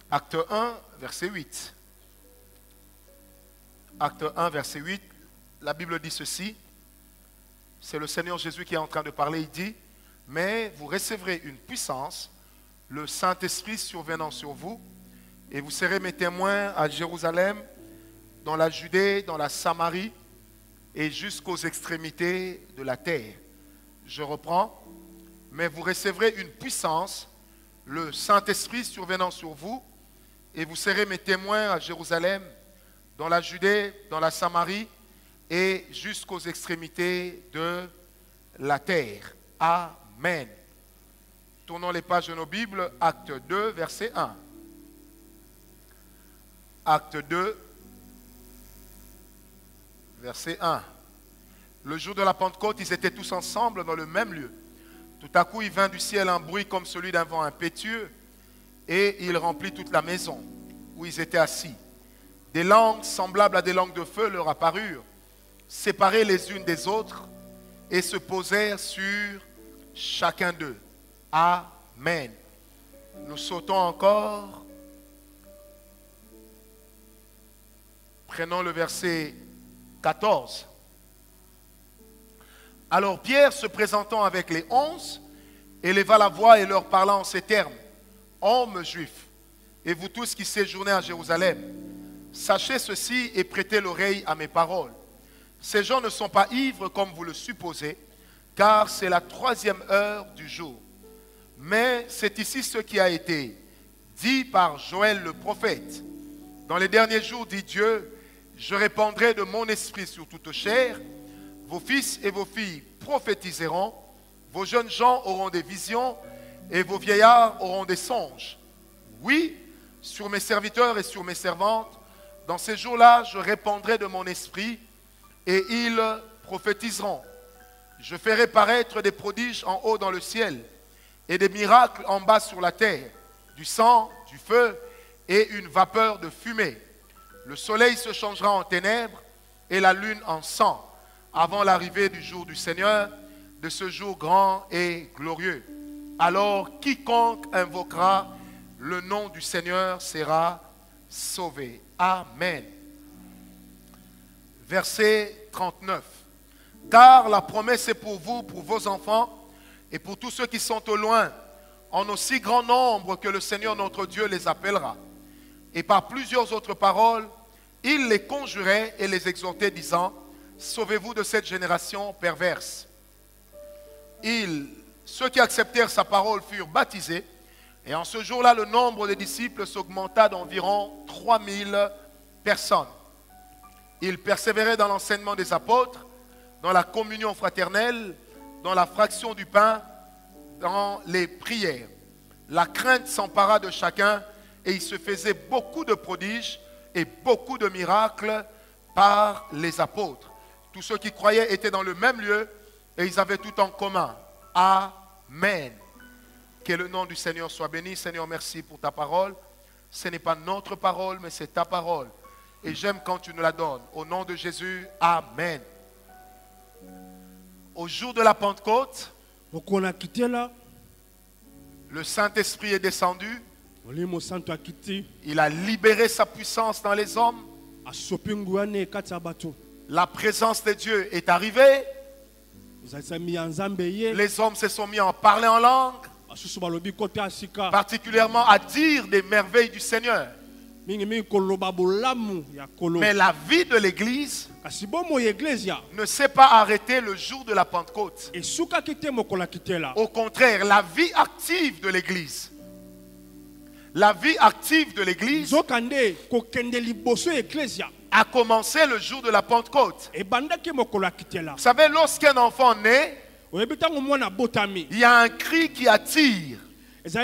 Acte 1, verset 8. Acte 1, verset 8. La Bible dit ceci. C'est le Seigneur Jésus qui est en train de parler. Il dit, mais vous recevrez une puissance, le Saint-Esprit survenant sur vous, et vous serez mes témoins à Jérusalem, dans la Judée, dans la Samarie, et jusqu'aux extrémités de la terre. Je reprends. Mais vous recevrez une puissance, le Saint-Esprit survenant sur vous, et vous serez mes témoins à Jérusalem, dans la Judée, dans la Samarie, et jusqu'aux extrémités de la terre. Amen. Tournons les pages de nos Bibles, Acte 2, verset 1. Acte 2, verset 1. Le jour de la Pentecôte, ils étaient tous ensemble dans le même lieu. Tout à coup, il vint du ciel un bruit comme celui d'un vent impétueux, et il remplit toute la maison où ils étaient assis. Des langues semblables à des langues de feu leur apparurent, séparées les unes des autres, et se posèrent sur chacun d'eux. Amen. Nous sautons encore. Prenons le verset 14. Alors Pierre, se présentant avec les 11, éleva la voix et leur parla en ces termes. Hommes juifs, et vous tous qui séjournez à Jérusalem, sachez ceci et prêtez l'oreille à mes paroles. Ces gens ne sont pas ivres comme vous le supposez, car c'est la 3e heure du jour. Mais c'est ici ce qui a été dit par Joël le prophète. Dans les derniers jours, dit Dieu, je répandrai de mon esprit sur toute chair. Vos fils et vos filles prophétiseront, vos jeunes gens auront des visions et vos vieillards auront des songes. Oui, sur mes serviteurs et sur mes servantes, dans ces jours-là, je répandrai de mon esprit et ils prophétiseront. Je ferai paraître des prodiges en haut dans le ciel et des miracles en bas sur la terre, du sang, du feu et une vapeur de fumée. Le soleil se changera en ténèbres et la lune en sang, avant l'arrivée du jour du Seigneur, de ce jour grand et glorieux. Alors quiconque invoquera le nom du Seigneur sera sauvé. Amen. Verset 39. Car la promesse est pour vous, pour vos enfants et pour tous ceux qui sont au loin, en aussi grand nombre que le Seigneur notre Dieu les appellera. Et par plusieurs autres paroles, il les conjurait et les exhortait, disant, sauvez-vous de cette génération perverse. Ceux qui acceptèrent sa parole furent baptisés, et en ce jour-là, le nombre des disciples s'augmenta d'environ 3000 personnes. Ils persévéraient dans l'enseignement des apôtres, dans la communion fraternelle, dans la fraction du pain, dans les prières. La crainte s'empara de chacun, et il se faisait beaucoup de prodiges et beaucoup de miracles par les apôtres. Tous ceux qui croyaient étaient dans le même lieu et ils avaient tout en commun. Amen. Que le nom du Seigneur soit béni. Seigneur, merci pour ta parole. Ce n'est pas notre parole, mais c'est ta parole. Et j'aime quand tu nous la donnes. Au nom de Jésus, Amen. Au jour de la Pentecôte, le Saint-Esprit est descendu. Il a libéré sa puissance dans les hommes. La présence de Dieu est arrivée. Les hommes se sont mis à parler en langue, particulièrement à dire des merveilles du Seigneur. Mais la vie de l'Église ne s'est pas arrêtée le jour de la Pentecôte. Au contraire, la vie active de l'Église, a commencé le jour de la Pentecôte. Vous savez, lorsqu'un enfant naît, il y a un cri qui attire. Il y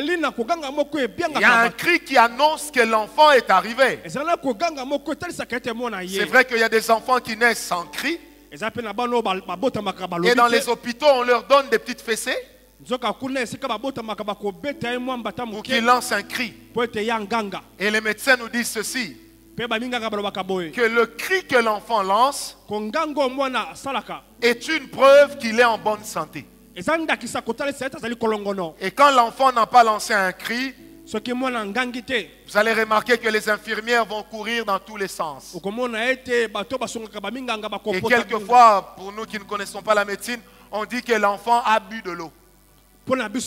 a un cri qui annonce que l'enfant est arrivé. C'est vrai qu'il y a des enfants qui naissent sans cri. Et dans les hôpitaux, on leur donne des petites fessées pour qu'ils lancent un cri. Et les médecins nous disent ceci, que le cri que l'enfant lance est une preuve qu'il est en bonne santé. Et quand l'enfant n'a pas lancé un cri, Vous allez remarquer que les infirmières vont courir dans tous les sens. Et quelquefois, pour nous qui ne connaissons pas la médecine, on dit que l'enfant a bu de l'eau. Quelquefois,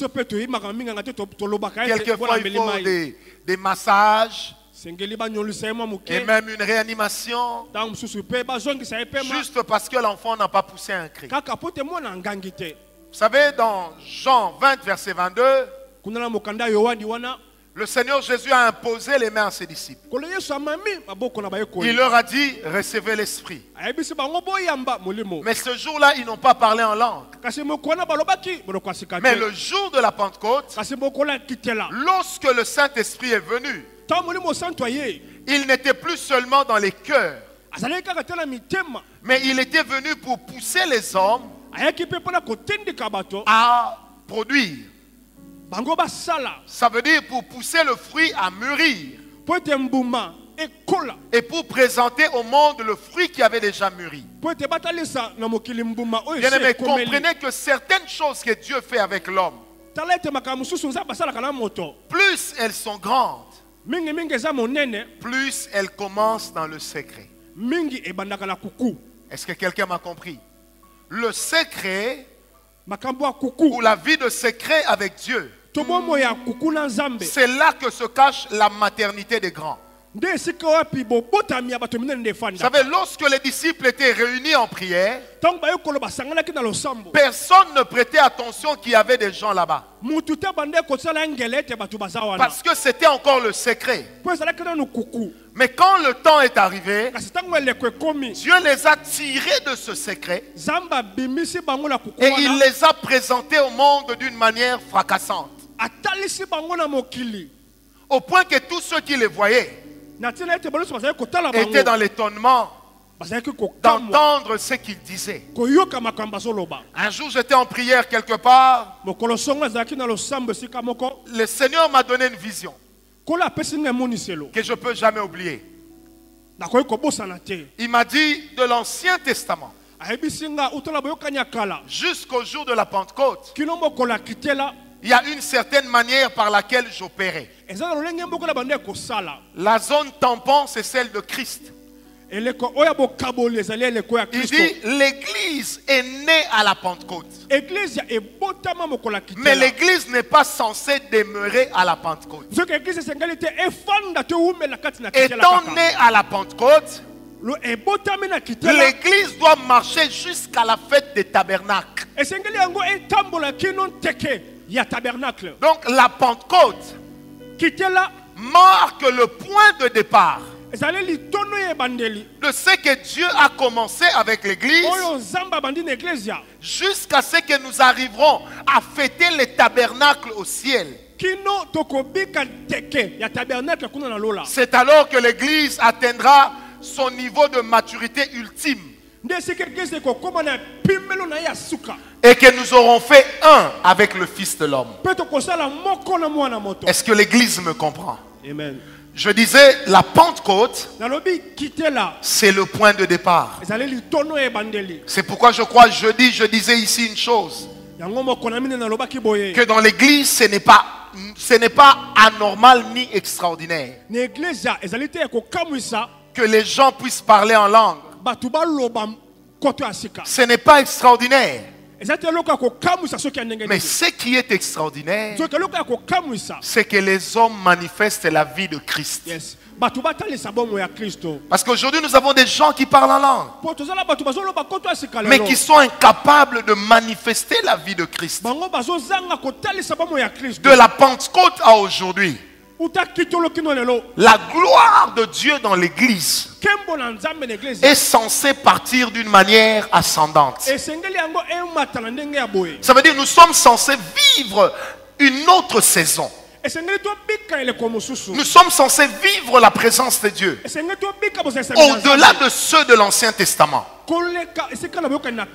il faut des massages et même une réanimation, juste parce que l'enfant n'a pas poussé un cri. Vous savez, dans Jean 20, verset 22, le Seigneur Jésus a imposé les mains à ses disciples. Il leur a dit, recevez l'Esprit. Mais ce jour-là, ils n'ont pas parlé en langue. Mais le jour de la Pentecôte, lorsque le Saint-Esprit est venu, il n'était plus seulement dans les cœurs, mais il était venu pour pousser les hommes à produire. Ça veut dire pour pousser le fruit à mûrir et pour présenter au monde le fruit qui avait déjà mûri. Bien-aimés, comprenez que certaines choses que Dieu fait avec l'homme, plus elles sont grandes, plus elles commencent dans le secret. Est-ce que quelqu'un m'a compris? Le secret ou la vie de secret avec Dieu, c'est là que se cache la maternité des grands. Vous savez, lorsque les disciples étaient réunis en prière, personne ne prêtait attention qu'il y avait des gens là-bas. Parce que c'était encore le secret. Mais quand le temps est arrivé, Dieu les a tirés de ce secret et il les a présentés au monde d'une manière fracassante. Au point que tous ceux qui les voyaient étaient dans l'étonnement d'entendre ce qu'il disait. Un jour, j'étais en prière quelque part. Le Seigneur m'a donné une vision que je ne peux jamais oublier. Il m'a dit de l'Ancien Testament jusqu'au jour de la Pentecôte, il y a une certaine manière par laquelle j'opérais. La zone tampon, c'est celle de Christ. Il dit, l'église est née à la Pentecôte. Mais l'église n'est pas censée demeurer à la Pentecôte. Étant née à la Pentecôte, l'église doit marcher jusqu'à la fête des tabernacles. Donc la Pentecôte marque le point de départ de ce que Dieu a commencé avec l'église jusqu'à ce que nous arriverons à fêter les tabernacles au ciel. C'est alors que l'église atteindra son niveau de maturité ultime et que nous aurons fait un avec le Fils de l'homme. Est-ce que l'église me comprend? Amen. Je disais, la Pentecôte, c'est le point de départ. C'est pourquoi je crois, je disais ici une chose, que dans l'église, ce n'est pas anormal ni extraordinaire que les gens puissent parler en langue. Ce n'est pas extraordinaire. Mais ce qui est extraordinaire, c'est que les hommes manifestent la vie de Christ. Parce qu'aujourd'hui nous avons des gens qui parlent en langue, mais qui sont incapables de manifester la vie de Christ. De la Pentecôte à aujourd'hui, la gloire de Dieu dans l'église est censée partir d'une manière ascendante. Ça veut dire que nous sommes censés vivre une autre saison. Nous sommes censés vivre la présence de Dieu au-delà de ceux de l'Ancien Testament.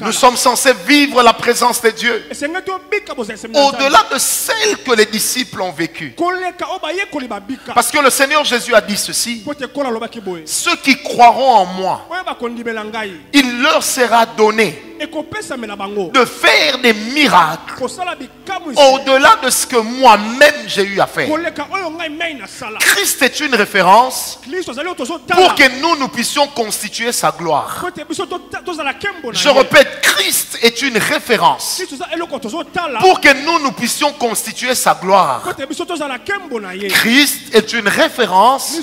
Nous sommes censés vivre la présence de Dieu au-delà de celle que les disciples ont vécue. Parce que le Seigneur Jésus a dit ceci: ceux qui croiront en moi, il leur sera donné de faire des miracles au-delà de ce que moi-même j'ai eu à faire. Christ est une référence pour que nous puissions constituer sa gloire. Je répète, Christ est une référence pour que nous puissions constituer sa gloire. Christ est une référence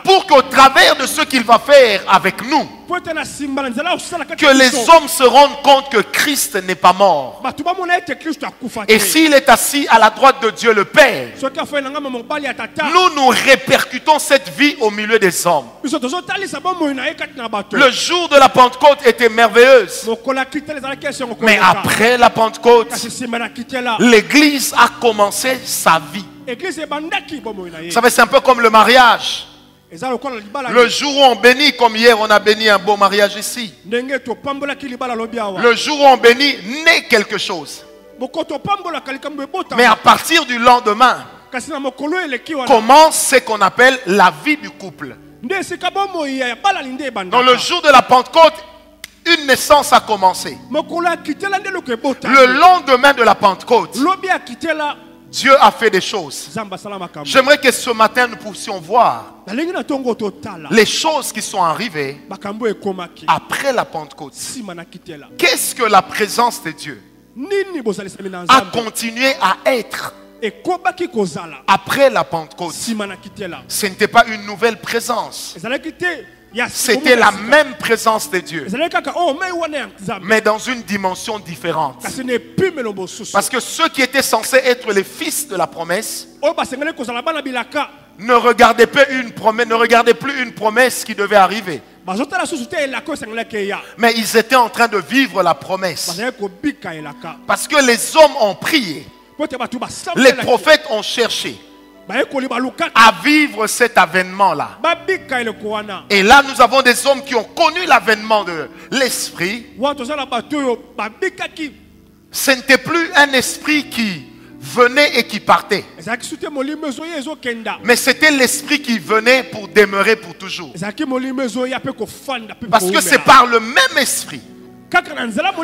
pour qu'au travers de ce qu'il va faire avec nous, que les hommes se rendent compte que Christ n'est pas mort. Et s'il est assis à la droite de Dieu le Père, nous répercutons cette vie au milieu des hommes. Le jour de la Pentecôte était merveilleuse. Mais après la Pentecôte, l'Église a commencé sa vie. Vous savez, c'est un peu comme le mariage. Le jour où on bénit, comme hier on a béni un beau mariage ici. Le jour où on bénit, naît quelque chose. Mais à partir du lendemain, commence ce qu'on appelle la vie du couple. Dans le jour de la Pentecôte, une naissance a commencé. Le lendemain de la Pentecôte, Dieu a fait des choses. J'aimerais que ce matin nous puissions voir les choses qui sont arrivées après la Pentecôte. Qu'est-ce que la présence de Dieu a continué à être après la Pentecôte? Ce n'était pas une nouvelle présence. C'était la même présence de Dieu, mais dans une dimension différente. Parce que ceux qui étaient censés être les fils de la promesse ne regardaient plus une promesse qui devait arriver. Mais ils étaient en train de vivre la promesse. Parce que les hommes ont prié, les prophètes ont cherché à vivre cet avènement-là. Et là, nous avons des hommes qui ont connu l'avènement de l'esprit. Ce n'était plus un esprit qui venait et qui partait, mais c'était l'esprit qui venait pour demeurer pour toujours. Parce que c'est par le même esprit,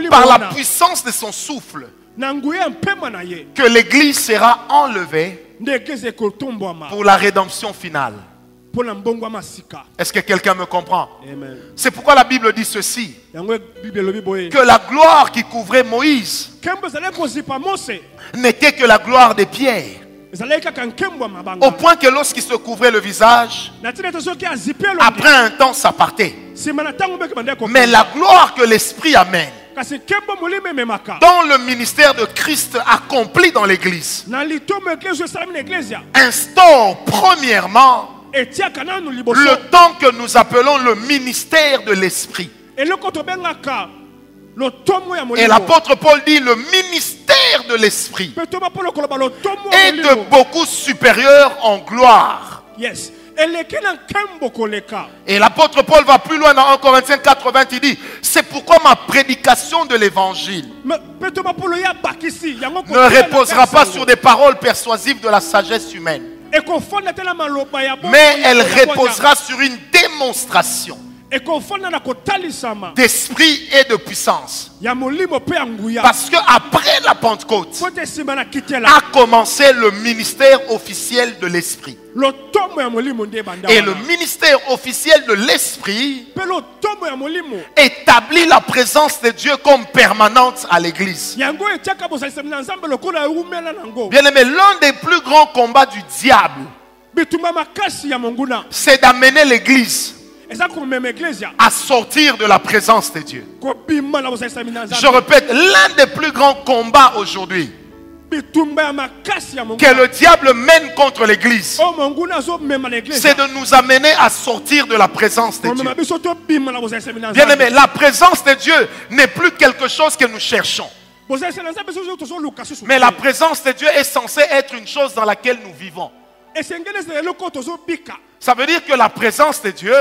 par la puissance de son souffle, que l'Église sera enlevée pour la rédemption finale. Est-ce que quelqu'un me comprend? C'est pourquoi la Bible dit ceci, que la gloire qui couvrait Moïse n'était que la gloire des pierres, au point que lorsqu'il se couvrait le visage, après un temps ça partait. Mais la gloire que l'Esprit amène dans le ministère de Christ accompli dans l'Église instaure premièrement le temps que nous appelons le ministère de l'Esprit. Et l'apôtre Paul dit le ministère de l'Esprit est de beaucoup supérieur en gloire. Et l'apôtre Paul va plus loin dans 1 Corinthiens 4:20, il dit, c'est pourquoi ma prédication de l'évangile ne reposera pas sur des paroles persuasives de la sagesse humaine, mais elle reposera sur une démonstration d'esprit et de puissance. Parce que après la Pentecôte a commencé le ministère officiel de l'Esprit. Et le ministère officiel de l'Esprit établit la présence de Dieu comme permanente à l'Église. Bien aimé, l'un des plus grands combats du diable, c'est d'amener l'Église à sortir de la présence de Dieu. Je répète, l'un des plus grands combats aujourd'hui que le diable mène contre l'Église, c'est de nous amener à sortir de la présence de Dieu. Bien aimé, la présence de Dieu n'est plus quelque chose que nous cherchons, mais la présence de Dieu est censée être une chose dans laquelle nous vivons. Ça veut dire que la présence de Dieu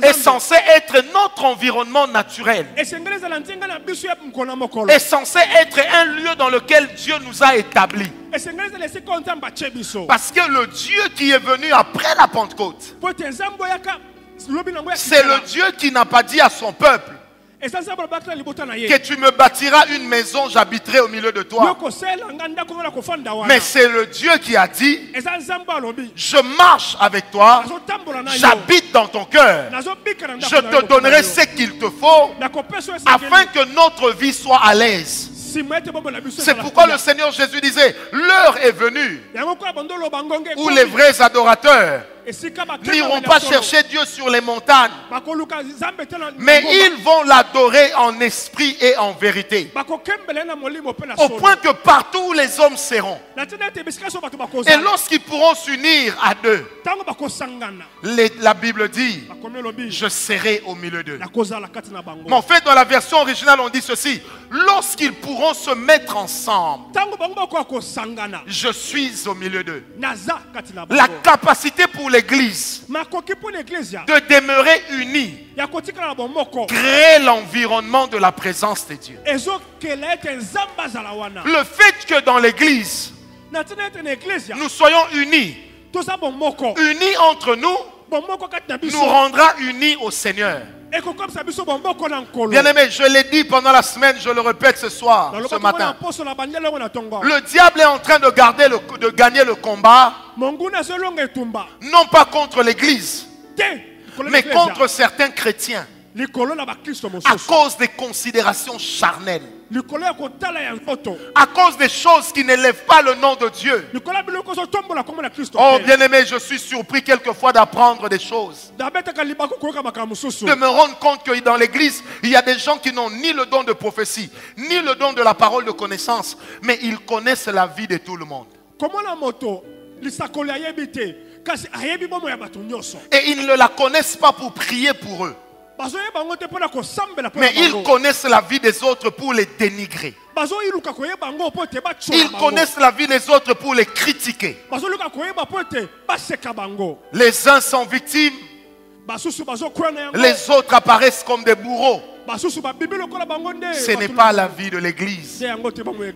est censée être notre environnement naturel, est censé être un lieu dans lequel Dieu nous a établis. Parce que le Dieu qui est venu après la Pentecôte, c'est le Dieu qui n'a pas dit à son peuple, Que tu me bâtiras une maison, j'habiterai au milieu de toi. Mais c'est le Dieu qui a dit, je marche avec toi, j'habite dans ton cœur, je te donnerai ce qu'il te faut afin que notre vie soit à l'aise. C'est pourquoi le Seigneur Jésus disait, l'heure est venue où les vrais adorateurs n'iront pas chercher Dieu sur les montagnes, mais ils vont l'adorer en esprit et en vérité. Au point que partout où les hommes seront, et lorsqu'ils pourront s'unir à deux, la Bible dit, je serai au milieu d'eux. Mais en fait, dans la version originale, on dit ceci, lorsqu'ils pourront se mettre ensemble, je suis au milieu d'eux. La capacité pour l'Église de demeurer unie crée l'environnement de la présence de Dieu. Le fait que dans l'Église nous soyons unis entre nous nous rendra unis au Seigneur. Bien aimé, je l'ai dit pendant la semaine, je le répète ce soir, ce matin. Le diable est en train de gagner le combat, non pas contre l'Église, mais contre certains chrétiens, à cause des considérations charnelles, à cause des choses qui n'élèvent pas le nom de Dieu. Oh bien aimé, je suis surpris quelquefois d'apprendre des choses, de me rendre compte que dans l'église il y a des gens qui n'ont ni le don de prophétie ni le don de la parole de connaissance, mais ils connaissent la vie de tout le monde et ils ne la connaissent pas pour prier pour eux, mais ils connaissent la vie des autres pour les dénigrer. Ils connaissent la vie des autres pour les critiquer. Les uns sont victimes, les autres apparaissent comme des bourreaux. Ce n'est pas la vie de l'église.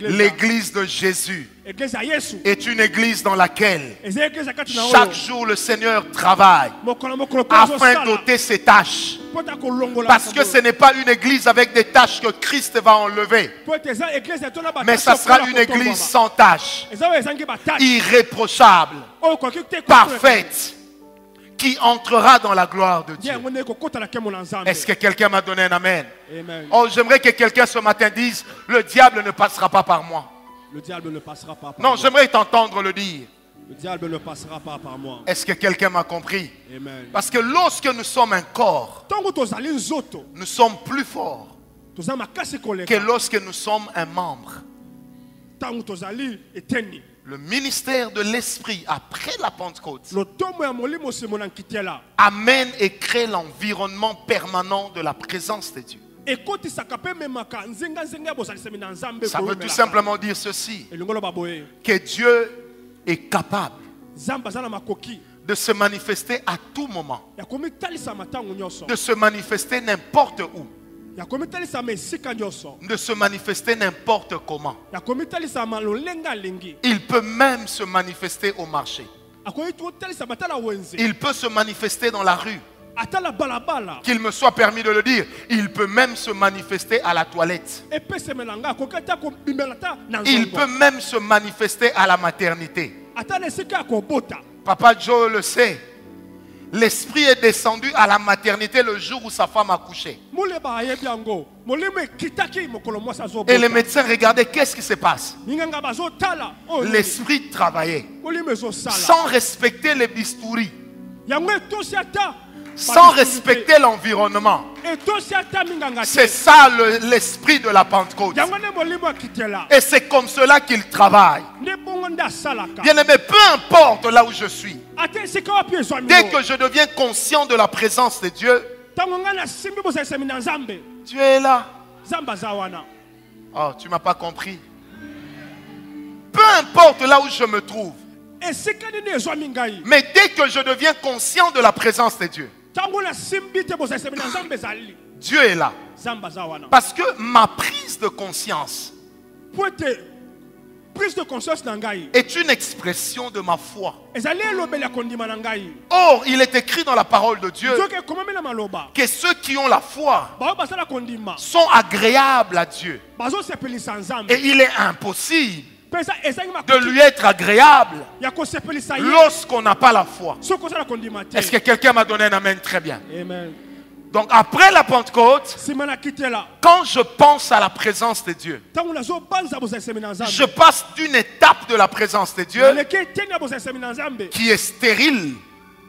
L'église de Jésus est une église dans laquelle chaque jour le Seigneur travaille afin d'ôter ses tâches. Parce que ce n'est pas une église avec des tâches que Christ va enlever, mais ça sera une église sans tâches, irréprochable, parfaite, qui entrera dans la gloire de Dieu. Est-ce que quelqu'un m'a donné un amen? Amen. Oh, j'aimerais que quelqu'un ce matin dise, le diable ne passera pas par moi. Le diable ne passera pas par non, moi. J'aimerais t'entendre le dire. Le diable ne passera pas par moi. Est-ce que quelqu'un m'a compris? Amen. Parce que lorsque nous sommes un corps, nous sommes plus forts que lorsque nous sommes un membre. Le ministère de l'Esprit après la Pentecôte amène et crée l'environnement permanent de la présence de Dieu. Ça veut tout simplement dire ceci, que Dieu est capable de se manifester à tout moment, de se manifester n'importe où, de se manifester n'importe comment. Il peut même se manifester au marché. Il peut se manifester dans la rue. Qu'il me soit permis de le dire, il peut même se manifester à la toilette. Il peut même se manifester à la maternité. Papa Joe le sait. L'esprit est descendu à la maternité le jour où sa femme a couché. Et les médecins regardaient qu'est-ce qui se passe. L'esprit travaillait sans respecter les bistouris, sans respecter l'environnement. C'est ça l'esprit de la Pentecôte. Et c'est comme cela qu'il travaille. Bien aimé, peu importe là où je suis, dès que je deviens conscient de la présence de Dieu, Dieu est là. Oh, tu ne m'as pas compris. Peu importe là où je me trouve, mais dès que je deviens conscient de la présence de Dieu, Dieu est là. Parce que ma prise de conscience prise de conscience na ngai est une expression de ma foi. ezali elobeli ya kondima na ngai Or, il est écrit dans la parole de Dieu soki ekomami na maloba que ceux qui ont la foi bao basala kondima sont agréables à Dieu. bazosepelisa nzambe Et il est impossible pesa ezangi de makoki lui être agréable ya kosepelisa ye lorsqu'on n'a pas la foi. soki ozala kondima te Est-ce que quelqu'un m'a donné un amen très bien? amen Donc après la Pentecôte, nsima na kitela quand je pense à la présence de Dieu, ntango nazobanza bozalisemi na nzambe je passe d'une étape de la présence de Dieu naleki eteni ya bozalisemi na nzambe qui est stérile,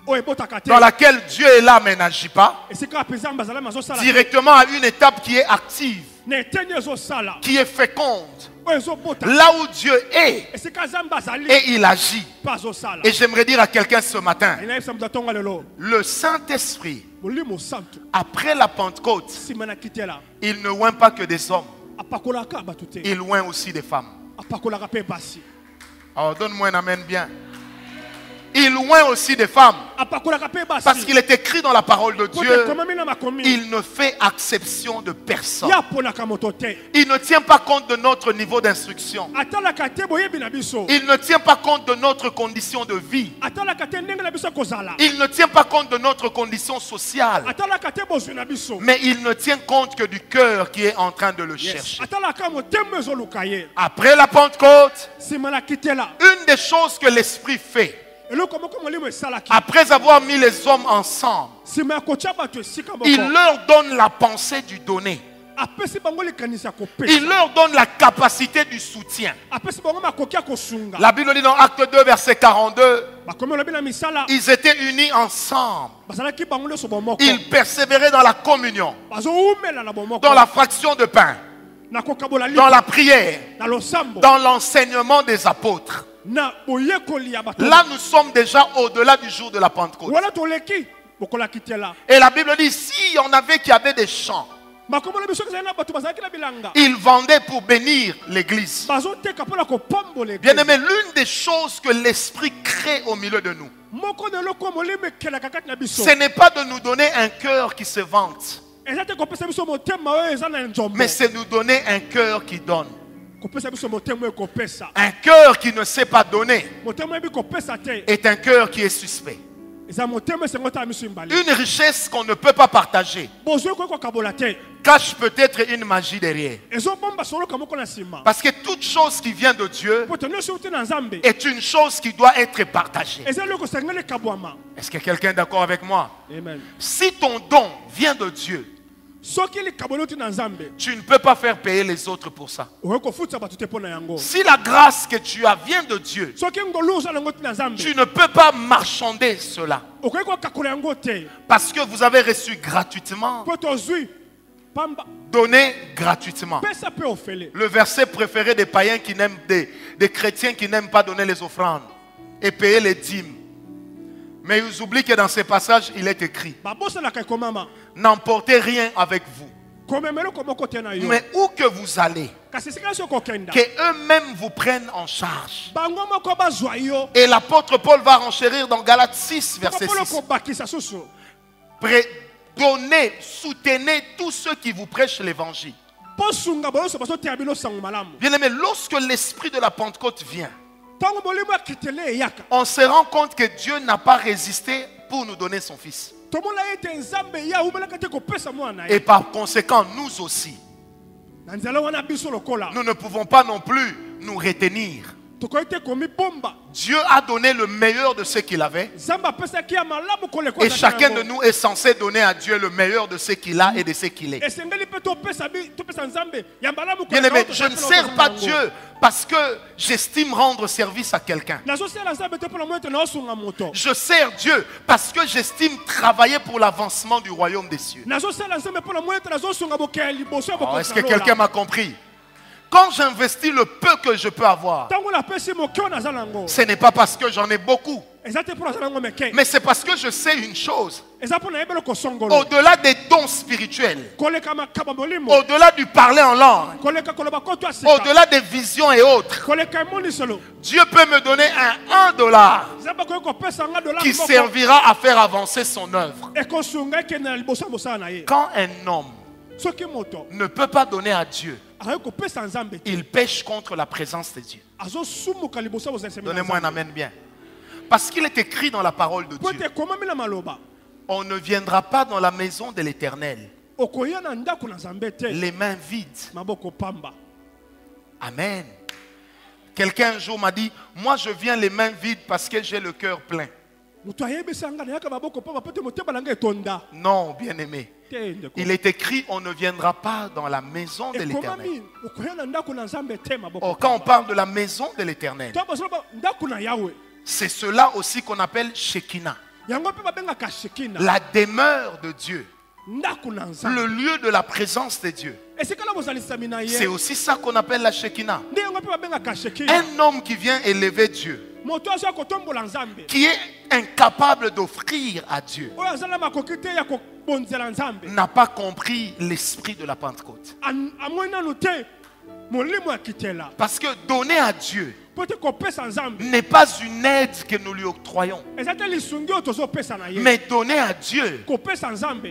oyo ebotaka te dans laquelle Dieu est là mais n'agit pas, esika bapenza bazala bazosala directement à une étape qui est active, na eteni ezosala qui est féconde, oyo ezobota là où Dieu est esika nzambe azali et il agit. mpe azosala Et j'aimerais dire à quelqu'un ce matin, inayebisa moto atonga lelo le Saint-Esprit, molimo santo après la Pentecôte, nsima na kitela il ne oint pas que des hommes, apakolaka bato te il oint aussi des femmes. apakolaka mpe basi Alors donne-moi un amen bien. Il oint aussi des femmes. apakolaka mpe Parce basi qu'il est écrit dans la parole de po Dieu, ekomami na makomi il ne fait exception de personne. ye aponaka moto te Il ne tient pas compte de notre niveau d'instruction. atalaka te boyebi na biso Il ne tient pas compte de notre condition de vie. atalaka te ndenge na biso kozala Il ne tient pas compte de notre condition sociale. atalaka te bozwi na biso Mais il ne tient compte que du cœur qui est en train de le chercher. atalaka motema ezoluka ye Après la Pentecôte, nsima na kitela une des choses que l'Esprit fait, eloko moko molimo esalaki après avoir mis les hommes ensemble, nsima ya kotia bato esika il moko leur donne la pensée du donner. apesi bango likanisi ya Il kopesa leur donne la capacité du soutien. apesi bango makoki ya kosunga La Bible dit dans Acte 2, verset 42, bakomi olobi na misala ils étaient unis ensemble. bazalaki bango nyonso bomoko Ils persévéraient dans la communion, bazowumela na bomoko dans la fraction de pain, na kokabola dans la prière, na losambo dans l'enseignement des apôtres. na boyekoli ya bato Là, nous sommes déjà au-delà du jour de la Pentecôte. wana toleki bokola kitela Et la Bible dit, s'il y en avait qui avaient des champs, makomi olobi soki ezali na bato bazalaki na bilanga ils vendaient pour bénir l'église. bazoteka mpona kopambola Bien-aimé, l'une des choses que l'Esprit crée au milieu de nous, moko na eloko molimo ekelaka kati na biso ce n'est pas de nous donner un cœur qui se vante, eza te kopesa biso motema oyo eza na nzombo mais c'est nous donner un cœur qui donne. kopesa biso motema oyo kopesa Un cœur qui ne sait pas donner motema oyebi kopesa te est un cœur qui est suspect. eza motema esengo ta miso mbali Une richesse qu'on ne peut pas partager bozwi koki kokabola te cache peut-être une magie derrière. ezobomba soloka moko na nsima Parce que toute chose qui vient de Dieu poto nyonso euti na nzambe est une chose qui doit être partagée. eza eloko esengeli ekabwama Est-ce que quelqu'un est d'accord avec moi? amen Si ton don vient de Dieu, soki likaboli euti na nzambe tu ne peux pas faire payer les autres pour ça. okoki kofutisa bato te mpo na yango Si la grâce que tu as vient de Dieu, soki ngolu oza nango ti na nzambe tu ne peux pas marchander cela. okoki kokakola yango te Parce que vous avez reçu gratuitement, mpo tozwi pamba donné gratuitement. pesa mpe ofele Le verset préféré des païens qui n'aiment, des chrétiens qui n'aiment pas donner les offrandes et payer les dîmes. Mais ils oublient que dans ces passages, il est écrit, babosanaka ekomama n'emportez rien avec vous. komema eloko moko te na yo Mais où que vous allez, kasi esika nyonso okokenda que eux-mêmes vous prennent en charge. bango moko bazwa yo Et l'apôtre Paul va renchérir dans Galates 6, verset mpona 6. kobakisa susu Donnez, soutenez tous ceux qui vous prêchent l'évangile. mpo sunga boyoso bazoteya bino sango malamu Bien-aimé, lorsque l'esprit de la Pentecôte vient, ntango molimo ya kitele eyaka on se rend compte que Dieu n'a pas résisté pour nous donner son Fils. tomona ete nzambe ye awumelaka te kopesa mwana Et ye par conséquent, nous aussi, na nzela wana biso lokola nous ne pouvons pas non plus nous retenir. tokoki te komibomba Dieu a donné le meilleur de ce qu'il avait. nzambe apesaki ya malamu koleka Et chacun de nous est censé donner à Dieu le meilleur de ce qu'il a et de ce qu'il est. esengeli mpe topesa nzambe ya malamu Bien-aimé, je ne sers pas Dieu parce que j'estime rendre service à quelqu'un. nazosala nzambe te mpona mo ete naosunga moto Je sers Dieu parce que j'estime travailler pour l'avancement du royaume des cieux. nazosala nzambe mpona mo ete nazosunga bokeya liboso ya Oh, est-ce que quelqu'un m'a compris? Quand j'investis le peu que je peux avoir, ntango napesi mokeo naza nango ce n'est pas parce que j'en ai beaucoup, eza te mpo naza nango meke mais c'est parce que je sais une chose. eza mpo nayebeli kosongolo Au-delà des dons spirituels, koleka makaba molimo au-delà du parler en langue, koleka koloba koto ya sika au-delà des visions et autres, koleka emoniselo Dieu peut me donner un $1 nzambe akoki kopesa nga dollar qui moko servira à faire avancer son œuvre. ekosunga ekende na liboso ya mosala na ye Quand un homme soki moto ne peut pas donner à Dieu il pêche contre la présence de Dieu. Donnez-moi un amen bien. Parce qu'il est écrit dans la parole de Dieu, on ne viendra pas dans la maison de l'Éternel les mains vides. Amen. Quelqu'un un jour m'a dit, moi je viens les mains vides parce que j'ai le cœur plein. Non, bien-aimé. Il est écrit, on ne viendra pas dans la maison de l'Éternel. Oh, quand on parle de la maison de l'Éternel, c'est cela aussi qu'on appelle Shekinah. La demeure de Dieu. Le lieu de la présence de Dieu. C'est aussi ça qu'on appelle la Shekinah. Un homme qui vient élever Dieu, qui est incapable d'offrir à Dieu, n'a pas compris l'esprit de la Pentecôte. Parce que donner à Dieu n'est pas une aide que nous lui octroyons. Mais donner à Dieu,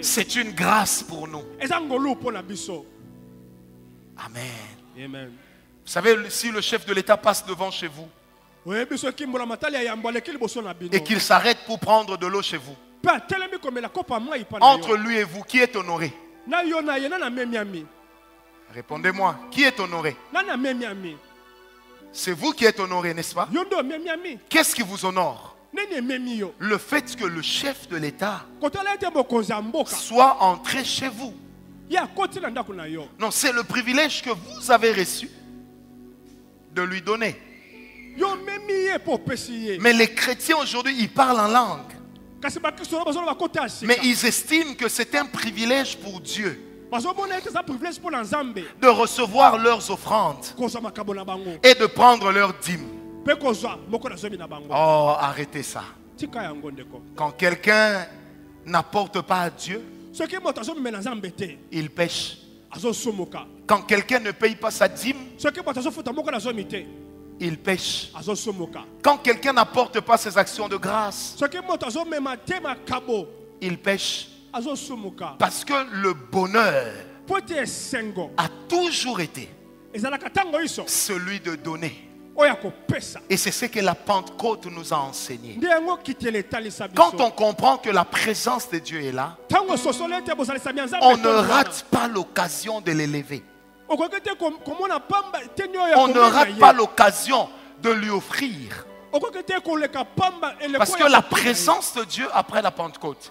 c'est une grâce pour nous. Amen. Vous savez, si le chef de l'État passe devant chez vous et qu'il s'arrête pour prendre de l'eau chez vous, entre lui et vous, qui est honoré? Répondez-moi, qui est honoré? C'est vous qui êtes honoré, n'est-ce pas? Qu'est-ce qui vous honore? Le fait que le chef de l'État soit entré chez vous. Non, c'est le privilège que vous avez reçu de lui donner. Mais les chrétiens aujourd'hui, ils parlent en langue. Mais ils estiment que c'est un privilège pour Dieu de recevoir leurs offrandes et de prendre leurs dîmes. Oh, arrêtez ça. Quand quelqu'un n'apporte pas à Dieu, il pêche. Quand quelqu'un ne paye pas sa dîme, il pêche. Quand quelqu'un n'apporte pas ses actions de grâce, il pêche. Parce que le bonheur a toujours été celui de donner. Et c'est ce que la Pentecôte nous a enseigné. Quand on comprend que la présence de Dieu est là, on ne rate pas l'occasion de l'élever. On ne rate pas l'occasion de lui offrir. Parce que la présence de Dieu après la Pentecôte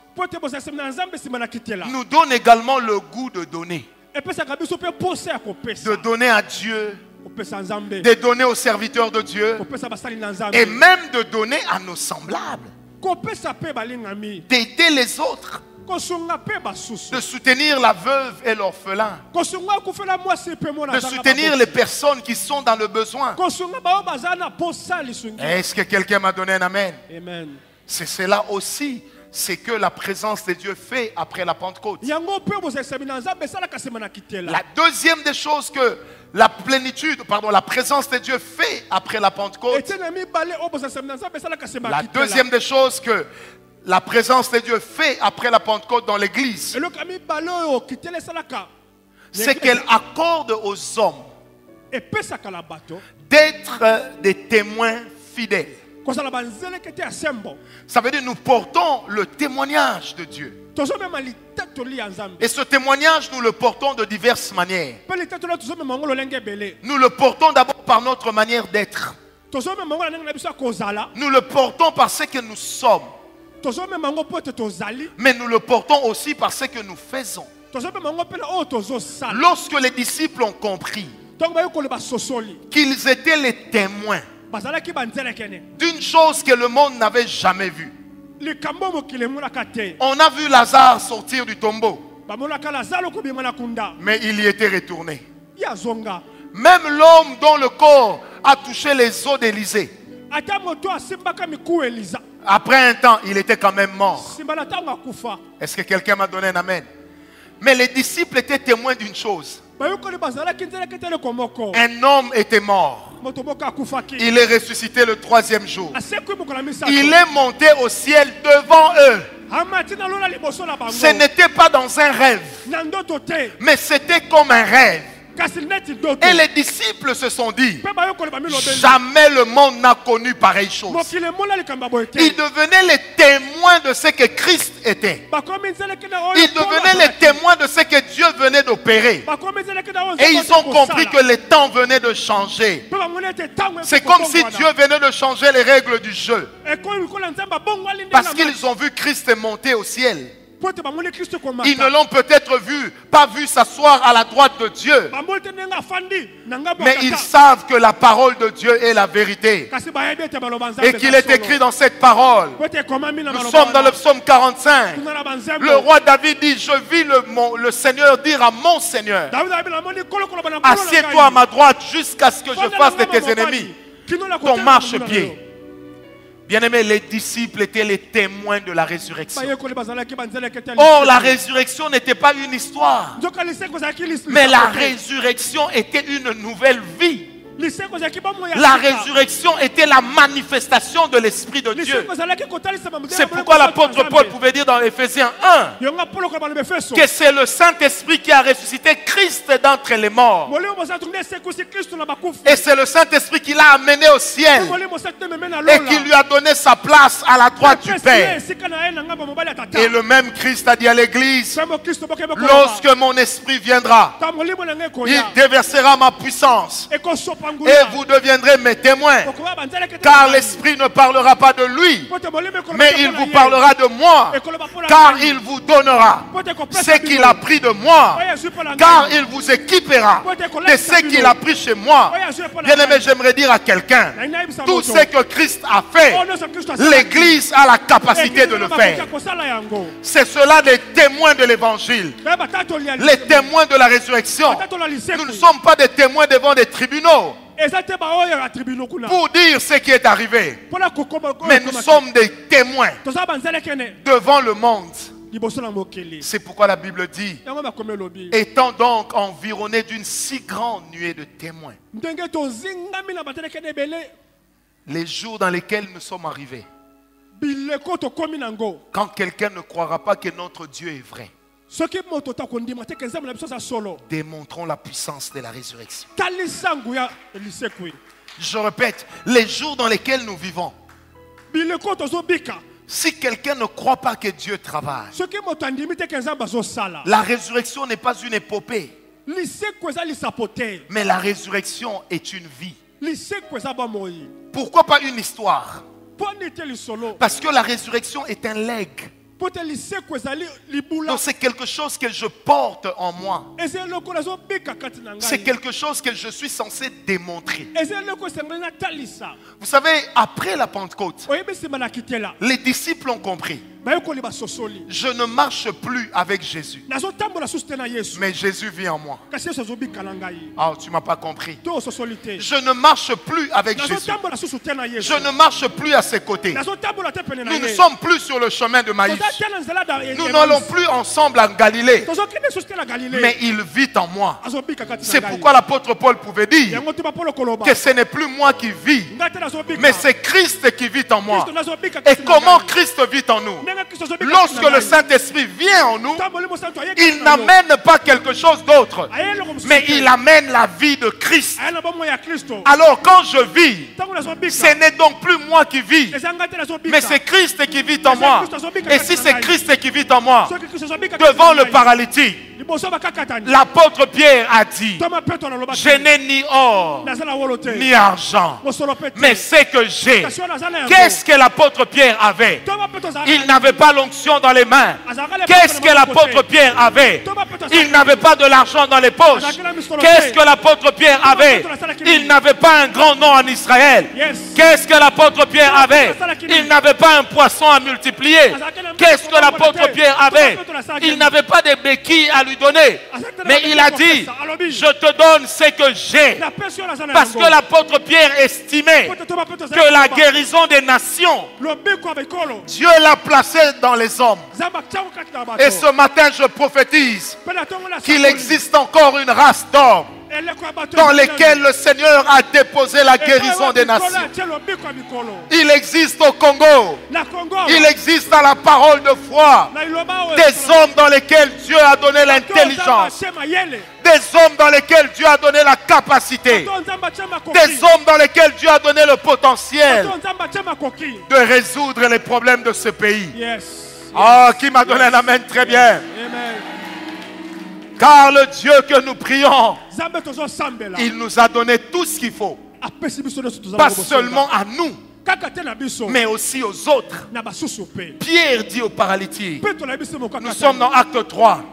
nous donne également le goût de donner. De donner à Dieu, de donner aux serviteurs de Dieu et même de donner à nos semblables. D'aider les autres. De soutenir la veuve et l'orphelin. De soutenir les personnes qui sont dans le besoin. Est-ce que quelqu'un m'a donné un amen? C'est cela aussi, c'est que la présence de Dieu fait après la Pentecôte. La deuxième des choses que la plénitude, la présence de Dieu fait après la Pentecôte. La deuxième des choses que la présence de Dieu fait après la Pentecôte dans l'église, c'est qu'elle accorde aux hommes d'être des témoins fidèles. Ça veut dire que nous portons le témoignage de Dieu. Et ce témoignage, nous le portons de diverses manières. Nous le portons d'abord par notre manière d'être. Nous le portons par ce que nous sommes. Mais nous le portons aussi par ce que nous faisons. Lorsque les disciples ont compris qu'ils étaient les témoins d'une chose que le monde n'avait jamais vue. On a vu Lazare sortir du tombeau, mais il y était retourné. Même l'homme dont le corps a touché les os d'Élysée, après un temps, il était quand même mort. Est-ce que quelqu'un m'a donné un amen? Mais les disciples étaient témoins d'une chose. Un homme était mort. Il est ressuscité le 3e jour. Il est monté au ciel devant eux. Ce n'était pas dans un rêve, mais c'était comme un rêve. Et les disciples se sont dit, jamais le monde n'a connu pareille chose. Ils devenaient les témoins de ce que Christ était. Ils devenaient les témoins de ce que Dieu venait d'opérer. Et ils ont compris que les temps venaient de changer. C'est comme si Dieu venait de changer les règles du jeu. Parce qu'ils ont vu Christ monter au ciel. Ils ne l'ont peut-être pas vu s'asseoir à la droite de Dieu. Mais ils savent que la parole de Dieu est la vérité. Et qu'il est écrit dans cette parole. Nous sommes dans le psaume 45. Le roi David dit, je vis le Seigneur dire à mon Seigneur, assieds-toi à ma droite jusqu'à ce que je fasse de tes ennemis ton marchepied. Bien-aimés, les disciples étaient les témoins de la résurrection. Or, la résurrection n'était pas une histoire, mais la résurrection était une nouvelle vie. La résurrection était la manifestation de l'Esprit de Dieu. C'est pourquoi l'apôtre Paul pouvait dire dans Éphésiens 1 que c'est le Saint-Esprit qui a ressuscité Christ d'entre les morts. Et c'est le Saint-Esprit qui l'a amené au ciel et qui lui a donné sa place à la droite du Père. Et le même Christ a dit à l'Église, lorsque mon esprit viendra, il déversera ma puissance. Et vous deviendrez mes témoins. Car l'Esprit ne parlera pas de lui, mais il vous parlera de moi. Car il vous donnera ce qu'il a pris de moi. Car il vous équipera de ce qu'il a pris chez moi. Bien-aimé, j'aimerais dire à quelqu'un, tout ce que Christ a fait, l'Église a la capacité de le faire. C'est cela les témoins de l'Évangile, les témoins de la résurrection. Nous ne sommes pas des témoins devant des tribunaux pour dire ce qui est arrivé, mais nous sommes des témoins devant le monde. C'est pourquoi la Bible dit, étant donc environné d'une si grande nuée de témoins, les jours dans lesquels nous sommes arrivés, quand quelqu'un ne croira pas que notre Dieu est vrai, démontrons la puissance de la résurrection. Je répète, les jours dans lesquels nous vivons, si quelqu'un ne croit pas que Dieu travaille, la résurrection n'est pas une épopée, mais la résurrection est une vie. Pourquoi pas une histoire? Parce que la résurrection est un legs. Donc c'est quelque chose que je porte en moi. C'est quelque chose que je suis censé démontrer. Vous savez, après la Pentecôte, les disciples ont compris. Je ne marche plus avec Jésus, mais Jésus vit en moi. Ah, tu ne m'as pas compris. Je ne marche plus avec Jésus. Je ne marche plus à ses côtés. Nous ne sommes plus sur le chemin de Maïs. Nous n'allons plus ensemble en Galilée, mais il vit en moi. C'est pourquoi l'apôtre Paul pouvait dire que ce n'est plus moi qui vis, mais c'est Christ qui vit en moi. Et comment Christ vit en nous? Lorsque le Saint-Esprit vient en nous, il n'amène pas quelque chose d'autre, mais il amène la vie de Christ. Alors quand je vis, ce n'est donc plus moi qui vis, mais c'est Christ qui vit en moi. Et si c'est Christ qui vit en moi, devant le paralytique, l'apôtre Pierre a dit, je n'ai ni or ni argent, mais c'est que j'ai. Qu'est-ce que l'apôtre Pierre avait? Il n'avait pas l'onction dans les mains. Qu'est-ce que l'apôtre Pierre avait? Il n'avait pas de l'argent dans les poches. Qu'est-ce que l'apôtre Pierre avait? Il n'avait pas un grand nom en Israël. Qu'est-ce que l'apôtre Pierre avait? Il n'avait pas un poisson à multiplier. Qu'est-ce que l'apôtre Pierre avait? Il n'avait pas de béquilles à lui donner. Mais il a dit, je te donne ce que j'ai. Parce que l'apôtre Pierre estimait que la guérison des nations, Dieu l'a placé dans les hommes. Et ce matin je prophétise qu'il existe encore une race d'hommes dans lesquels le Seigneur a déposé la guérison des nations. Il existe au Congo. Il existe à la parole de foi des hommes dans lesquels Dieu a donné l'intelligence. Des hommes dans lesquels Dieu a donné la capacité. Des hommes dans lesquels Dieu a donné le potentiel de résoudre les problèmes de ce pays. Ah, qui m'a donné un amen très bien. Car le Dieu que nous prions, il nous a donné tout ce qu'il faut. Pas seulement à nous, mais aussi aux autres. Pierre dit au paralytique, nous sommes dans Acte 3.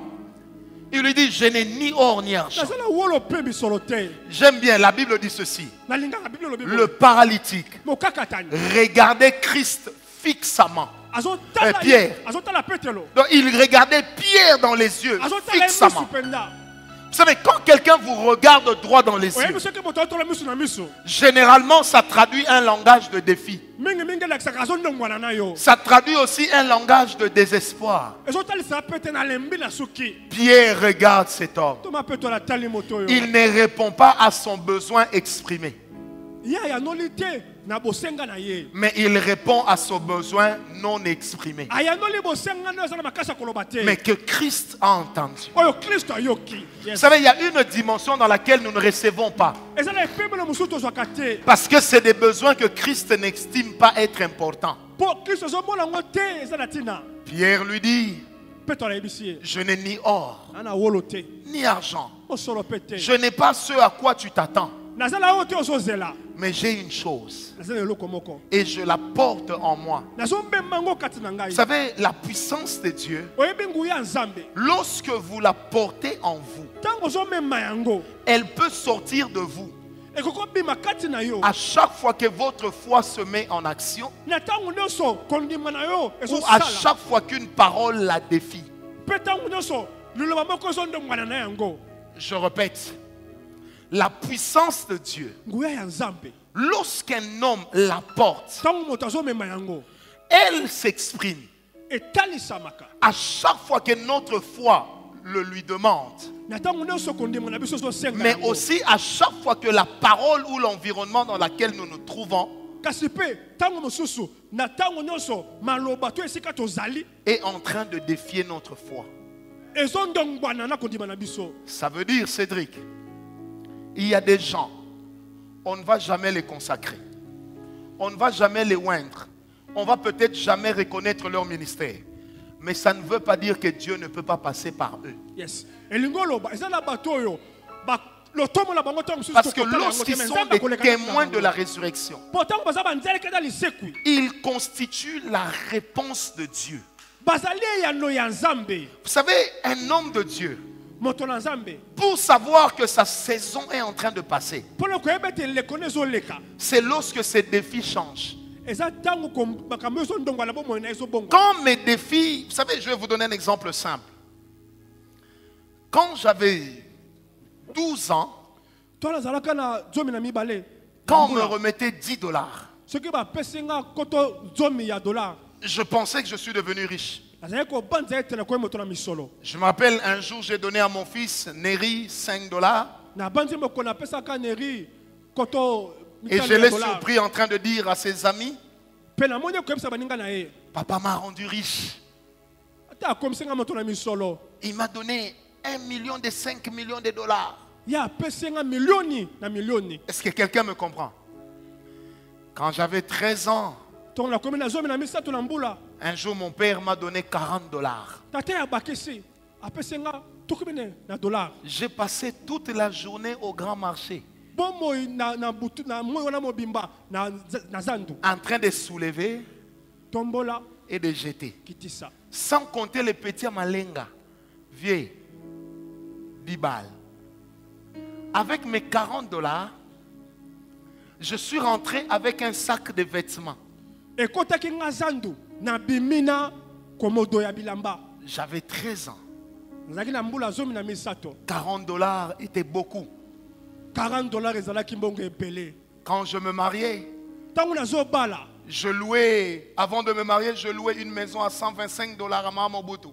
Il lui dit, je n'ai ni or ni argent. J'aime bien, la Bible dit ceci. Le paralytique regardait Christ fixement. Pierre. Donc il regardait Pierre dans les yeux fixement. Vous savez, quand quelqu'un vous regarde droit dans les yeux, généralement ça traduit un langage de défi. Ça traduit aussi un langage de désespoir. Pierre regarde cet homme. Il ne répond pas à son besoin exprimé, mais il répond à son besoin non exprimé, mais que Christ a entendu. Vous savez, il y a une dimension dans laquelle nous ne recevons pas, parce que c'est des besoins que Christ n'estime pas être importants. Pierre lui dit, je n'ai ni or ni argent, je n'ai pas ce à quoi tu t'attends, mais j'ai une chose et je la porte en moi. Vous savez, la puissance de Dieu, lorsque vous la portez en vous, elle peut sortir de vous à chaque fois que votre foi se met en action, ou à chaque fois qu'une parole la défie. Je répète, la puissance de Dieu, lorsqu'un homme la porte, elle s'exprime. À chaque fois que notre foi le lui demande, mais aussi à chaque fois que la parole ou l'environnement dans lequel nous nous trouvons est en train de défier notre foi. Ça veut dire, Cédric, il y a des gens, on ne va jamais les consacrer, on ne va jamais les oindre, on va peut-être jamais reconnaître leur ministère, mais ça ne veut pas dire que Dieu ne peut pas passer par eux. Yes. Parce que lorsqu'ils sont des témoins de la résurrection, ils constituent la réponse de Dieu. Vous savez, un homme de Dieu, pour savoir que sa saison est en train de passer, c'est lorsque ses défis changent. Quand mes défis, vous savez, je vais vous donner un exemple simple. Quand j'avais 12 ans, quand on me remettait $10, je pensais que je suis devenu riche. Je me rappelle, un jour, j'ai donné à mon fils Neri $5. Et je l'ai surpris en train de dire à ses amis, papa m'a rendu riche. Il m'a donné 1 million de 5 millions de dollars. Est-ce que quelqu'un me comprend? Quand j'avais 13 ans, un jour mon père m'a donné $40. J'ai passé toute la journée au grand marché en train de soulever et de jeter, sans compter les petits amalenga vieux 10 balles. Avec mes $40, je suis rentré avec un sac de vêtements. J'avais 13 ans. $40 était beaucoup. Quand je me mariais, je louais, avant de me marier, je louais une maison à $125 à Mamobutu.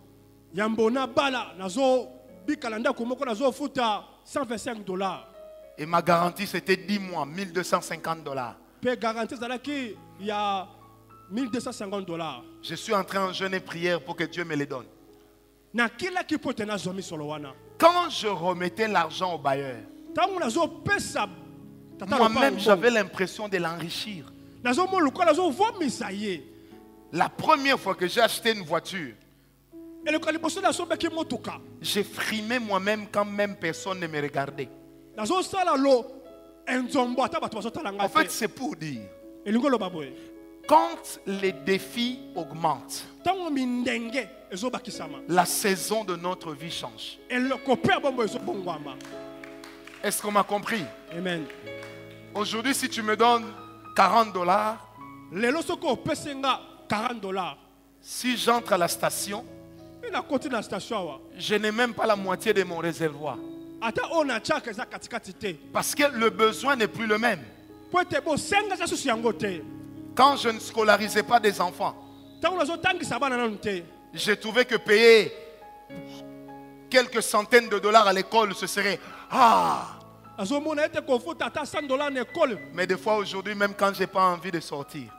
Et ma garantie, c'était 10 mois, 1250 $. Pe garantie zalaki il y a 1250 $. Je suis en train de jeûner prière pour que Dieu me les donne. Na kila kipote na zomi solo wana. Quand je remettais l'argent au bailleur, Tango nazo pesa tata moi-même, j'avais l'impression de l'enrichir. nazo mo lukola nazo vomisa ye. La première fois que j'ai acheté une voiture, Et le kaliboso nazo beki motuka. j'ai frimé moi-même quand même personne ne me regardait. Nazo sala lo enzombo ata bato bazo talanga. En fait, c'est pour dire, elingolo baboye. quand les défis augmentent, Tango mindenge ezo bakisama. la saison de notre vie change. Et le copère bombo ezo bongwama. Est-ce qu'on m'a compris? Amen. Aujourd'hui, si tu me donnes 40 $, Lelo soko pesenga 40 $. si j'entre à la station, Il a continué la station. je n'ai même pas la moitié de mon réservoir. Ata ona chaka za katikati te. Parce que le besoin n'est plus le même. Po te bo senga za susu yango te. Quand je ne scolarisais pas des enfants, Tango nazo tangisa bana nanu te. j'ai trouvé que payer quelques centaines de dollars à l'école, ce serait ah. Azo mona ete ko futa ata 100 $ na école. Mais des fois aujourd'hui, même quand j'ai pas envie de sortir,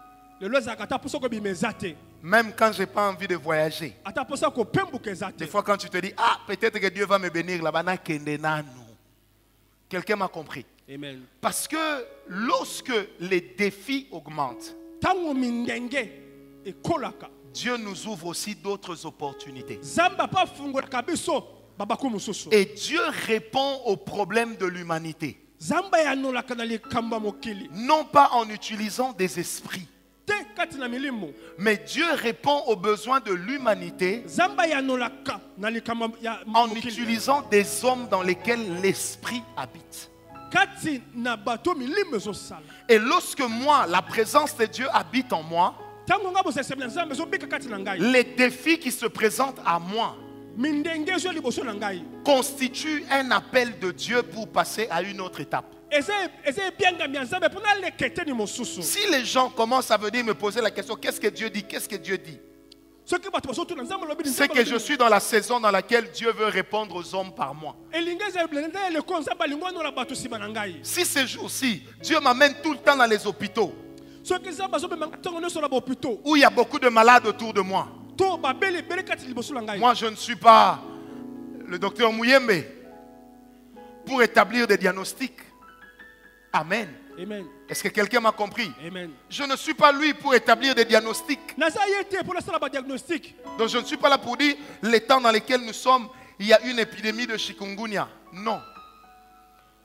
Lelo za kata puso ko bimeza te. même quand j'ai pas envie de voyager, Ata puso ko pembuke za te. des fois quand tu te dis ah, peut-être que Dieu va me bénir là-bas, na kende nanu. Quelqu'un m'a compris. Amen. Parce que lorsque les défis augmentent, Tango mindenge e kolaka. Dieu nous ouvre aussi d'autres opportunités. Zamba pa fungo kabiso babaku mususu. Et Dieu répond aux problèmes de l'humanité. Zamba ya no la kanali kamba mokili. Non pas en utilisant des esprits, Te kati na milimo. mais Dieu répond aux besoins de l'humanité Zamba ya no la ka na likamba ya en mokili. utilisant des hommes dans lesquels l'esprit habite. Kati na bato milimo zo sala. Et lorsque moi, la présence de Dieu habite en moi, Tango ngabo se semble nzambe zo bika kati na ngai. les défis qui se présentent à moi Mindenge zo liboso na ngai. constituent un appel de Dieu pour passer à une autre étape. Eze bianga mi nzambe pona lekete ni mosusu. Si les gens commencent à venir me poser la question, qu'est-ce que Dieu dit? Qu'est-ce que Dieu dit? Ce qui bato so tu na nzambe lobi C'est que je suis dans la saison dans laquelle Dieu veut répondre aux hommes par moi. elingeza blende le konzamba lingwana la bato siba na ngai. Si ces jours-ci, Dieu m'amène tout le temps dans les hôpitaux Ce qui zamba zo be manga tongo no so la hôpital. où il y a beaucoup de malades autour de moi. To ba bele bele kati liboso na ngai. Moi, je ne suis pas le docteur Mouyembe pour établir des diagnostics. Amen. Amen. Est-ce que quelqu'un m'a compris? Amen. Je ne suis pas lui pour établir des diagnostics. Naza yete pour la sala ba diagnostic. Donc je ne suis pas là pour dire les temps dans lesquels nous sommes, il y a une épidémie de chikungunya. Non.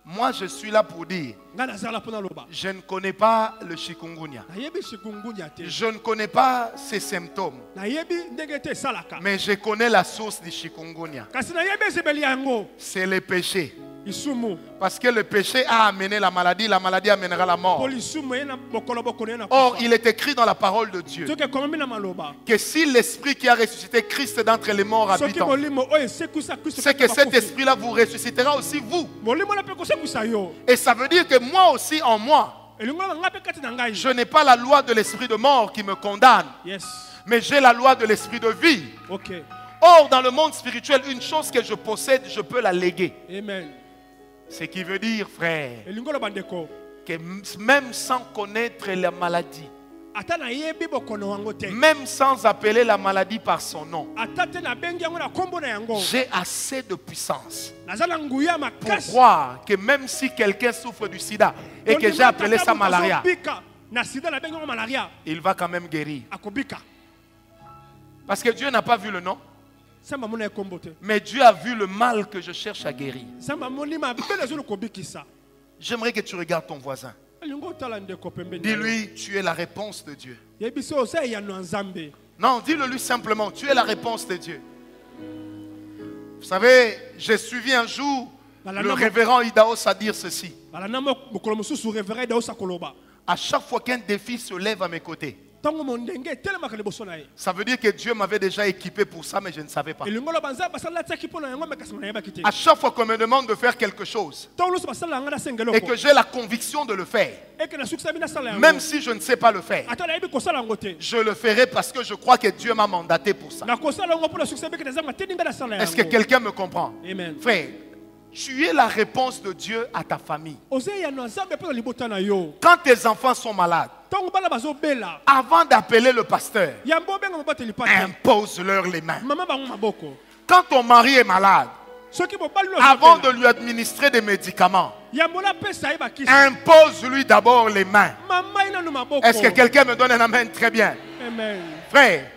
Moi, je suis là pour dire, Nga nazala pona loba. je ne connais pas le chikungunya. Na yebi chikungunya te. Je ne connais pas ses symptômes. Na yebi ndenge te salaka. Mais je connais la source du chikungunya. Kasi na yebi zebeli yango. C'est le péché. Isumu. Parce que le péché a amené la maladie amènera la mort. Polisumu yena bokolo bokolo yena. Or, il est écrit dans la parole de Dieu Ce que comme na maloba. que si l'esprit qui a ressuscité Christ d'entre les morts Ce habite qui en vous, molimo oye sekusa Christ. c'est que cet esprit-là vous ressuscitera aussi vous. Molimo na pe ko sekusa yo. Et ça veut dire que moi aussi, en moi, Elingo nga pe kati na ngai. je n'ai pas la loi de l'esprit de mort qui me condamne, Yes. mais j'ai la loi de l'esprit de vie. OK. Or, dans le monde spirituel, une chose que je possède, je peux la léguer. Amen. Ce qui veut dire, frère, Elingo bandeko. que même sans connaître la maladie, Ata na yebi bokono wango te. même sans appeler la maladie par son nom, Ata te na bengi yango na kombo na yango. j'ai assez de puissance Nazala nguya pour makasi. croire que même si quelqu'un souffre du sida et que j'ai appelé ça malaria, na sida la bengi yango malaria. il va quand même guérir. Akobika. Parce que Dieu n'a pas vu le nom, Samba mona kombo te. mais Dieu a vu le mal que je cherche à guérir. Samba moni ma bele zo kobikisa. J'aimerais que tu regardes ton voisin. Elingo tala ndeko pembeni. Dis-lui, tu es la réponse de Dieu. Yebi so sa ya no nzambe. Non, dis-le lui simplement, tu es la réponse de Dieu. Vous savez, j'ai suivi un jour le révérend Idaos à dire ceci. Bala namo bokolo mususu révérend da osakoloba. À chaque fois qu'un défi se lève à mes côtés, Tango mondenge telema ka liboso na ye. ça veut dire que Dieu m'avait déjà équipé pour ça, mais je ne savais pas. Elingo lo banza basala tsaki pona yango makasi na yeba kite. À chaque fois qu'on me demande de faire quelque chose Tango lo basala ngana sengelo et ko. que j'ai la conviction de le faire, Et que na suksa bina sala yango. même si je ne sais pas le faire, Ata na yebi ko sala ngote. je le ferai parce que je crois que Dieu m'a mandaté pour ça. Na ko sala ngo pona suksa bika na zama teninga na sala yango. Est-ce que quelqu'un me comprend? Amen. Frère, Tu es la réponse de Dieu à ta famille. Oze ya no nzambe pe na libota na yo. Quand tes enfants sont malades, Tango bana bazo bela. avant d'appeler le pasteur, Yambo benga mobate lipata. impose-leur les mains. Mama bango maboko. Quand ton mari est malade, Soki mobali lo. avant de lui administrer des médicaments, Yambola pesa iba kisi. impose-lui d'abord les mains. Mama ina no maboko. Est-ce que quelqu'un me donne un amen? Très bien. Amen. Frère,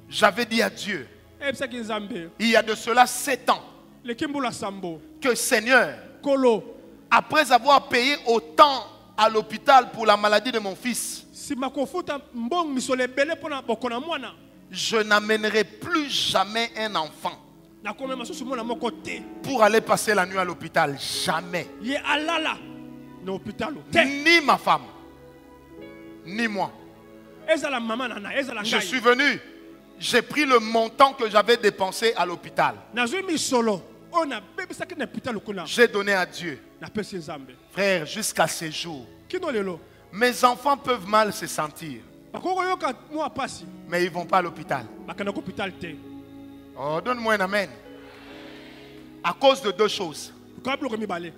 j'avais dit à Dieu, Ebsa ki nzambe. il y a de cela 7 ans, Le kimbula sambo. que Seigneur, Kolo. après avoir payé autant à l'hôpital pour la maladie de mon fils, Si makofuta mbong misole bele pona bokona mwana. je n'amènerai plus jamais un enfant Na kome masusu mwana moko te. pour aller passer la nuit à l'hôpital. Jamais. Ye alala. Na hôpitalo. Te. Ni ma femme, ni moi. Ezala mama nana, ezala ngai. Je suis venu, j'ai pris le montant que j'avais dépensé à l'hôpital. Nazwi misolo. Ona bebisaki na hôpitalo kuna. J'ai donné à Dieu. Na pesi nzambe. Frère, jusqu'à ces jours, Kino lelo. mes enfants peuvent mal se sentir, Bakoko yoka mwa pasi. mais ils ne vont pas à l'hôpital. Bakana ko hôpital te. Oh, donne-moi un amen. À cause de 2 choses. Ko bloko mibale.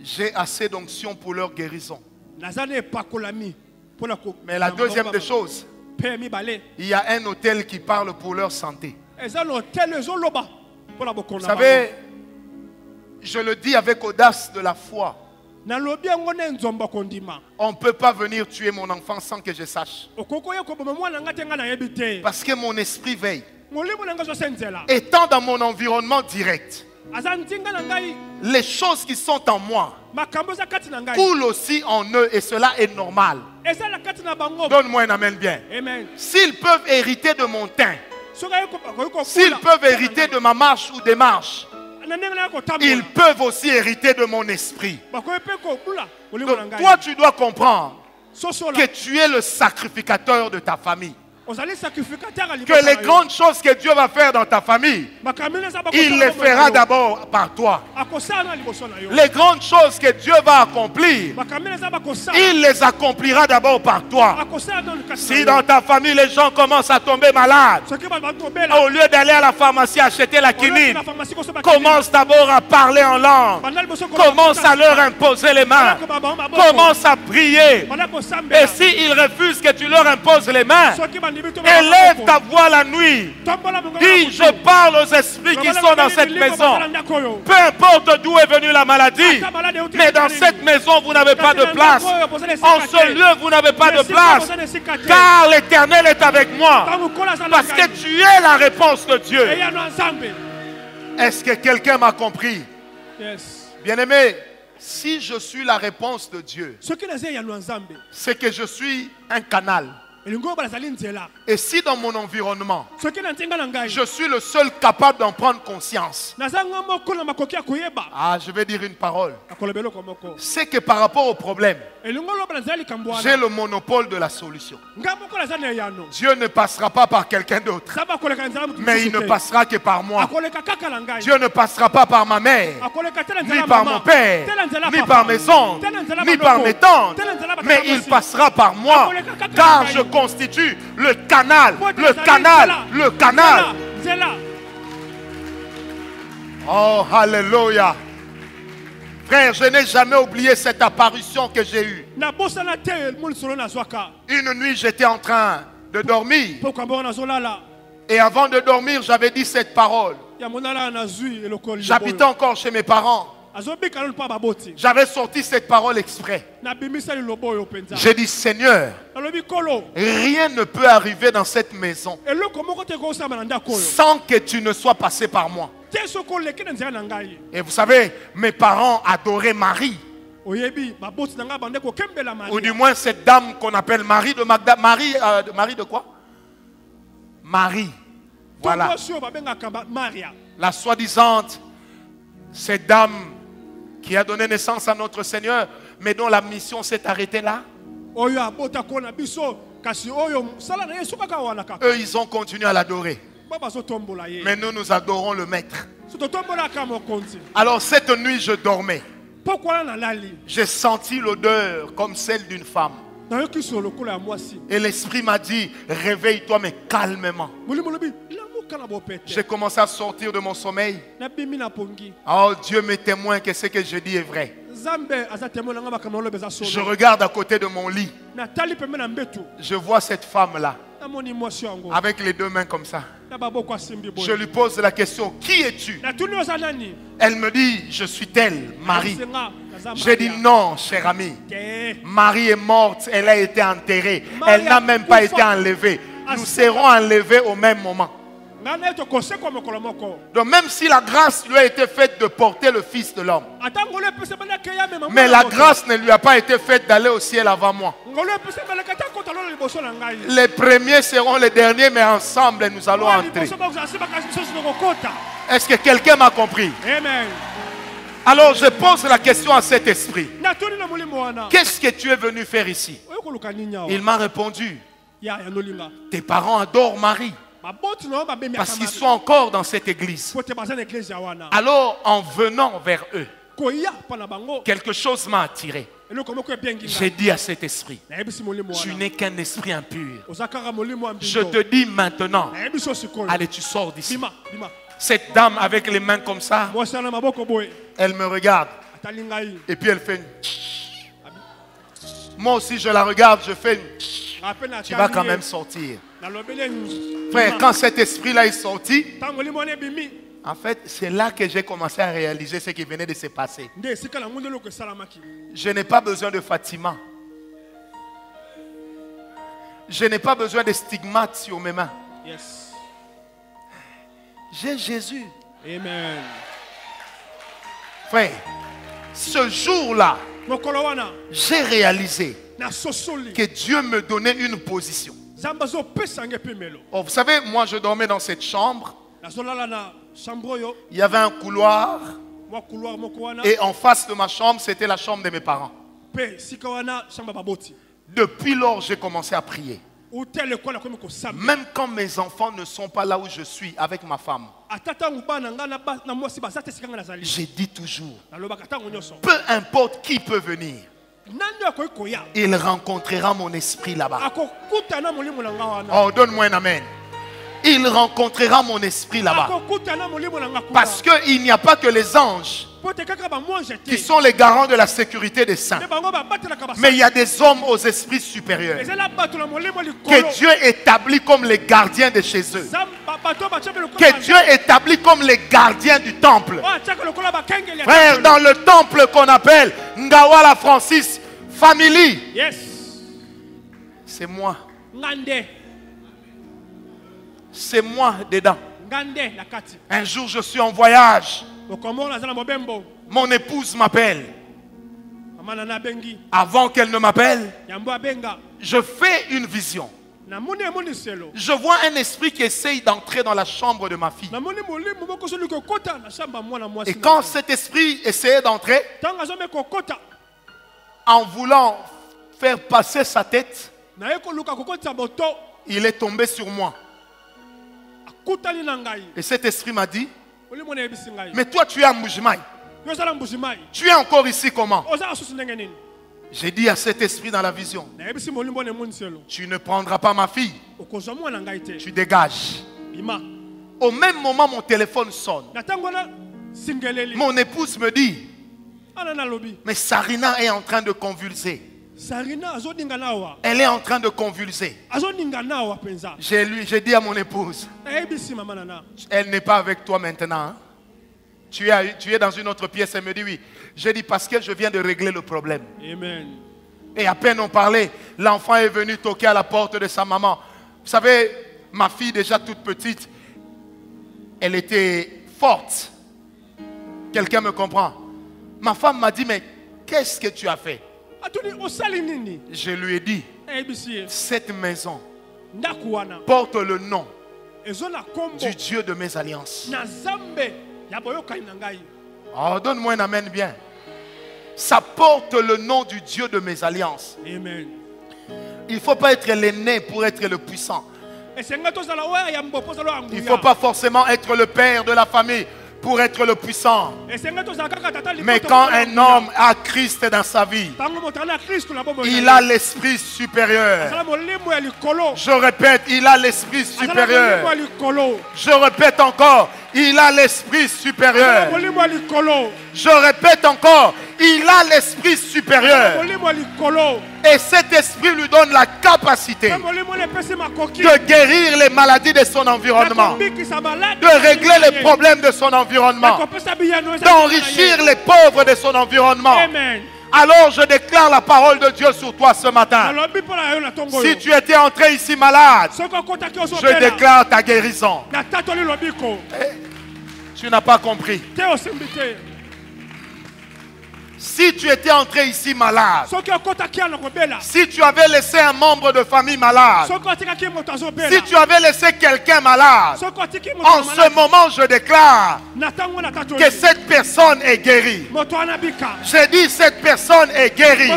J'ai assez d'onction pour leur guérison. Nazane pakolami. Pona ko. Mais la deuxième des choses, Pe mibale. il y a un hôtel qui parle pour leur santé. Ezalo hotel ezoloba. Pona Vous bokona. savez, je le dis avec audace de la foi. Na lobi yango na nzomba kondima. On ne peut pas venir tuer mon enfant sans que je sache. Okoko yeko boma mwana ngate nga na yebite. Parce que mon esprit veille. Molimo nanga zo senzela. Étant dans mon environnement direct, Azantinga na ngai. les choses qui sont en moi Makambo za kati na ngai. coulent aussi en eux et cela est normal. Ezala kati na bango. Donne-moi un amen bien. Amen. S'ils peuvent hériter de mon teint, Soka yeko yeko. s'ils peuvent hériter de ma marche ou démarche, Na nenga na ko tambo. ils peuvent aussi hériter de mon esprit. Bakoye pe ko bula. Molimo na Donc ngai. toi, tu dois comprendre Sosola. que tu es le sacrificateur de ta famille. Ozali sacrificateur à Que les grandes choses que Dieu va faire dans ta famille, il les fera d'abord par toi. Les grandes choses que Dieu va accomplir, il les accomplira d'abord par toi. Si dans ta famille les gens commencent à tomber malades, au lieu d'aller à la pharmacie acheter la quinine, commence d'abord à parler en langue. Commence à leur imposer les mains. Commence à prier. Et s'ils refusent que tu leur imposes les mains, élève ta voix la nuit. Dis, je parle aux esprits qui sont dans cette maison. Peu importe d'où est venue la maladie, mais dans cette maison, vous n'avez pas de place. En ce lieu, vous n'avez pas de place. Car l'Éternel est avec moi. Parce que tu es la réponse de Dieu. Est-ce que quelqu'un m'a compris? Bien-aimé, si je suis la réponse de Dieu, c'est que je suis un canal. Et si dans mon environnement, je suis le seul capable d'en prendre conscience, je vais dire une parole, c'est que par rapport au problème, j'ai le monopole de la solution. Dieu ne passera pas par quelqu'un d'autre, mais il ne passera que par moi. Dieu ne passera pas par ma mère, ni par mon père, ni par mes oncles, ni par mes tantes, mais il passera par moi, car je constitue le canal, le canal, le canal. Oh, alléluia. Frère, je n'ai jamais oublié cette apparition que j'ai eue. Une nuit, j'étais en train de dormir. Et avant de dormir, j'avais dit cette parole. J'habitais encore chez mes parents. J'avais sorti cette parole exprès. J'ai dit, Seigneur, rien ne peut arriver dans cette maison sans que tu ne sois passé par moi. Et vous savez, mes parents adoraient Marie. Ou du moins cette dame qu'on appelle Marie de Magda. Marie de quoi? Marie. Voilà. La soi-disant, cette dame qui a donné naissance à notre Seigneur, mais dont la mission s'est arrêtée là. Eux, ils ont continué à l'adorer. Mais nous, nous adorons le Maître. Alors cette nuit, je dormais. J'ai senti l'odeur comme celle d'une femme. Et l'Esprit m'a dit, réveille-toi mais calmement. J'ai commencé à sortir de mon sommeil. Oh, Dieu m'est témoin que ce que je dis est vrai. Je regarde à côté de mon lit. Je vois cette femme-là avec les deux mains comme ça. Je lui pose la question, qui es-tu? Elle me dit, je suis telle, Marie. J'ai dit non, cher ami. Marie est morte, elle a été enterrée. Elle n'a même pas été enlevée. Nous serons enlevés au même moment. Donc même si la grâce lui a été faite de porter le Fils de l'homme, mais la grâce ne lui a pas été faite d'aller au ciel avant moi. Les premiers seront les derniers, mais ensemble nous allons entrer. Est-ce que quelqu'un m'a compris? Amen. Alors je pose la question à cet esprit. Qu'est-ce que tu es venu faire ici? Il m'a répondu, tes parents adorent Marie. Parce qu'ils sont encore dans cette église. Alors en venant vers eux, quelque chose m'a attiré. J'ai dit à cet esprit, tu n'es qu'un esprit impur. Je te dis maintenant, allez, tu sors d'ici. Cette dame avec les mains comme ça, elle me regarde. Et puis elle fait une... Moi aussi je la regarde, je fais une... Tu vas quand même sortir. Frère, quand cet esprit-là est sorti, en fait, c'est là que j'ai commencé à réaliser ce qui venait de se passer. Je n'ai pas besoin de Fatima. Je n'ai pas besoin de stigmates sur mes mains. Yes. J'ai Jésus. Amen. Frère, ce jour-là, j'ai réalisé que Dieu me donnait une position. Oh, vous savez, moi je dormais dans cette chambre. Il y avait un couloir. Et en face de ma chambre, c'était la chambre de mes parents. Depuis lors, j'ai commencé à prier. Même quand mes enfants ne sont pas là où je suis avec ma femme, j'ai dit toujours, peu importe qui peut venir, il rencontrera mon esprit là-bas. Oh, donne-moi un amen. Il rencontrera mon esprit là-bas. Parce qu'il n'y a pas que les anges qui sont les garants de la sécurité des saints. Mais il y a des hommes aux esprits supérieurs que Dieu établit comme les gardiens de chez eux. Que Dieu établit comme les gardiens du temple. Frère, dans le temple qu'on appelle Ngawala Francis Family, c'est moi. C'est moi dedans. Un jour, je suis en voyage. Mon épouse m'appelle. Avant qu'elle ne m'appelle, je fais une vision. Je vois un esprit qui essaye d'entrer dans la chambre de ma fille. Et quand cet esprit essayait d'entrer, en voulant faire passer sa tête, il est tombé sur moi. Et cet esprit m'a dit, mais toi tu es à Mbujimaï. Tu es encore ici comment? J'ai dit à cet esprit dans la vision, tu ne prendras pas ma fille. Tu dégages. Au même moment, mon téléphone sonne. Mon épouse me dit, mais Sarina est en train de convulser. Elle est en train de convulser. J'ai dit à mon épouse, elle n'est pas avec toi maintenant. Hein? Tu es dans une autre pièce. Elle me dit oui. J'ai dit parce que je viens de régler le problème. Amen. Et à peine on parlait, l'enfant est venu toquer à la porte de sa maman. Vous savez, ma fille déjà toute petite, elle était forte. Quelqu'un me comprend? Ma femme m'a dit, mais qu'est-ce que tu as fait? Je lui ai dit, cette maison porte le nom du Dieu de mes alliances. Oh, donne-moi un amen bien. Ça porte le nom du Dieu de mes alliances. Amen. Il ne faut pas être l'aîné pour être le puissant. Il ne faut pas forcément être le père de la famille pour être le puissant. Mais quand un homme a Christ dans sa vie, il a l'esprit supérieur. Je répète, il a l'esprit supérieur. Je répète encore, il a l'esprit supérieur. Je répète encore, il a l'esprit supérieur. Et cet esprit lui donne la capacité de guérir les maladies de son environnement, de régler les problèmes de son environnement, d'enrichir les pauvres de son environnement. Alors je déclare la parole de Dieu sur toi ce matin. Si tu étais entré ici malade, je déclare ta guérison. Tu n'as pas compris. Si tu étais entré ici malade, si tu avais laissé un membre de famille malade, si tu avais laissé quelqu'un malade, en ce moment je déclare que cette personne est guérie. J'ai dit cette personne est guérie.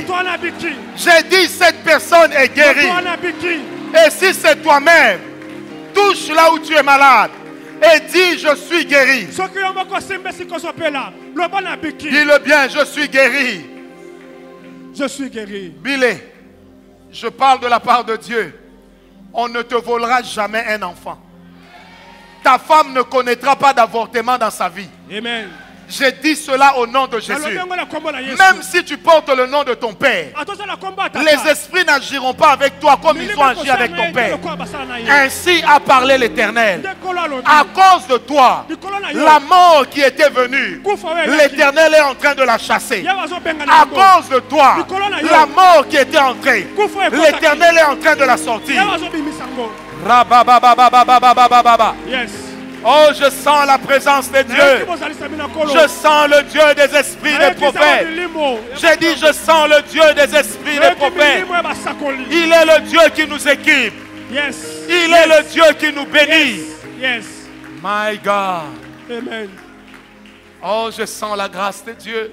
J'ai dit cette personne est guérie. Et si c'est toi-même, touche là où tu es malade et dis je suis guéri. Dis-le bien, je suis guéri. Je suis guéri. Billy, je parle de la part de Dieu. On ne te volera jamais un enfant. Ta femme ne connaîtra pas d'avortement dans sa vie. Amen. J'ai dit cela au nom de Jésus. Même si tu portes le nom de ton père, les esprits n'agiront pas avec toi comme ils ont agi avec ton père. Ainsi a parlé l'Éternel. À cause de toi, la mort qui était venue, l'Éternel est en train de la chasser. À cause de toi, la mort qui était entrée, l'Éternel est en train de la sortir. Yes. Oh, je sens la présence de Dieu. Je sens le Dieu des esprits des prophètes. J'ai dit, je sens le Dieu des esprits des prophètes. Il est le Dieu qui nous équipe. Il est le Dieu qui nous bénit. My God. Amen. Oh, je sens la grâce de Dieu.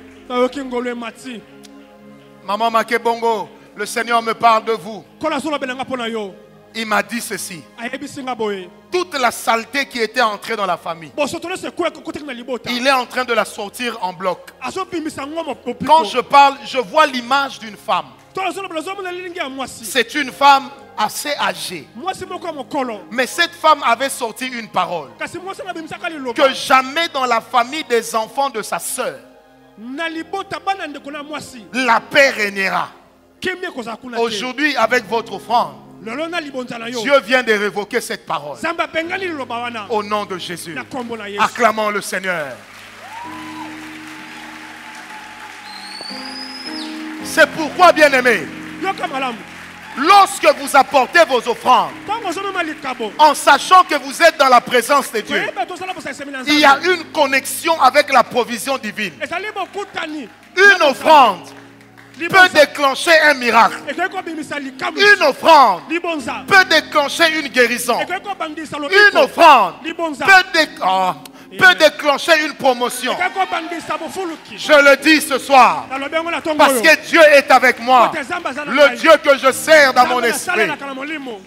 Maman Makebongo, le Seigneur me parle de vous. Il m'a dit ceci. Toute la saleté qui était entrée dans la famille, il est en train de la sortir en bloc. Quand je parle, je vois l'image d'une femme. C'est une femme assez âgée. Mais cette femme avait sorti une parole. Que jamais dans la famille des enfants de sa sœur, la paix régnera. Aujourd'hui, avec votre offrande, Dieu vient de révoquer cette parole. Au nom de Jésus. Acclamons le Seigneur. C'est pourquoi, bien-aimés, lorsque vous apportez vos offrandes, en sachant que vous êtes dans la présence de Dieu, il y a une connexion avec la provision divine. Une offrande peut déclencher un miracle. Une offrande peut déclencher une guérison. Une offrande peut déclencher une promotion. Je le dis ce soir parce que Dieu est avec moi. Le Dieu que je sers dans mon esprit,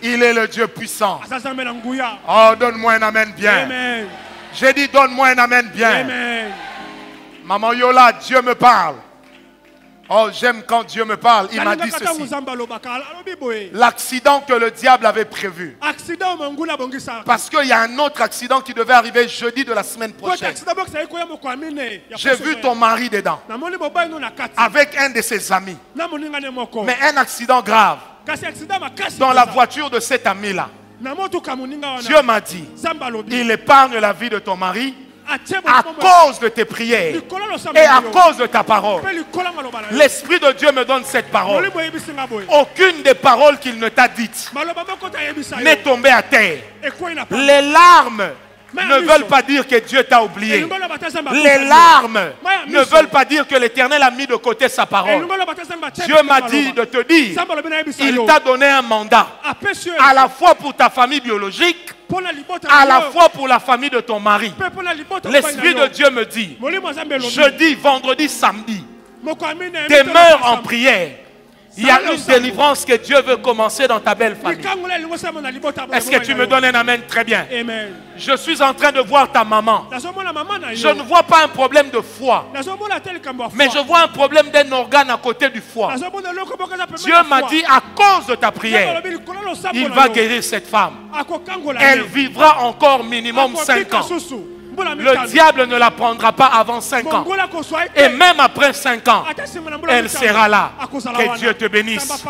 il est le Dieu puissant. Oh, donne-moi un amen bien. J'ai dit donne-moi un amen bien. Maman Yola, Dieu me parle. Oh, j'aime quand Dieu me parle. Il m'a dit ceci. L'accident que le diable avait prévu. Parce qu'il y a un autre accident qui devait arriver jeudi de la semaine prochaine. J'ai vu ton mari dedans. Avec un de ses amis. Mais un accident grave. Dans la voiture de cet ami-là. Dieu m'a dit, il épargne la vie de ton mari à cause de tes prières et à cause de ta parole. L'Esprit de Dieu me donne cette parole. Aucune des paroles qu'il ne t'a dites n'est tombée à terre. Les larmes ne veulent pas dire que Dieu t'a oublié. Les larmes ne veulent pas dire que l'Éternel a mis de côté sa parole. Dieu m'a dit de te dire, il t'a donné un mandat à la fois pour ta famille biologique, à la fois pour la famille de ton mari. L'Esprit de Dieu me dit, jeudi, vendredi, samedi, demeure en prière Il y a une délivrance que Dieu veut commencer dans ta belle famille. Est-ce que tu me donnes un amen très bien? Amen. Je suis en train de voir ta maman. Je ne vois pas un problème de foie, mais je vois un problème d'un organe à côté du foie. Dieu m'a dit, à cause de ta prière, il va guérir cette femme. Elle vivra encore minimum 5 ans. Le diable ne la prendra pas avant 5 ans. Et même après 5 ans, elle sera là. Que Dieu te bénisse.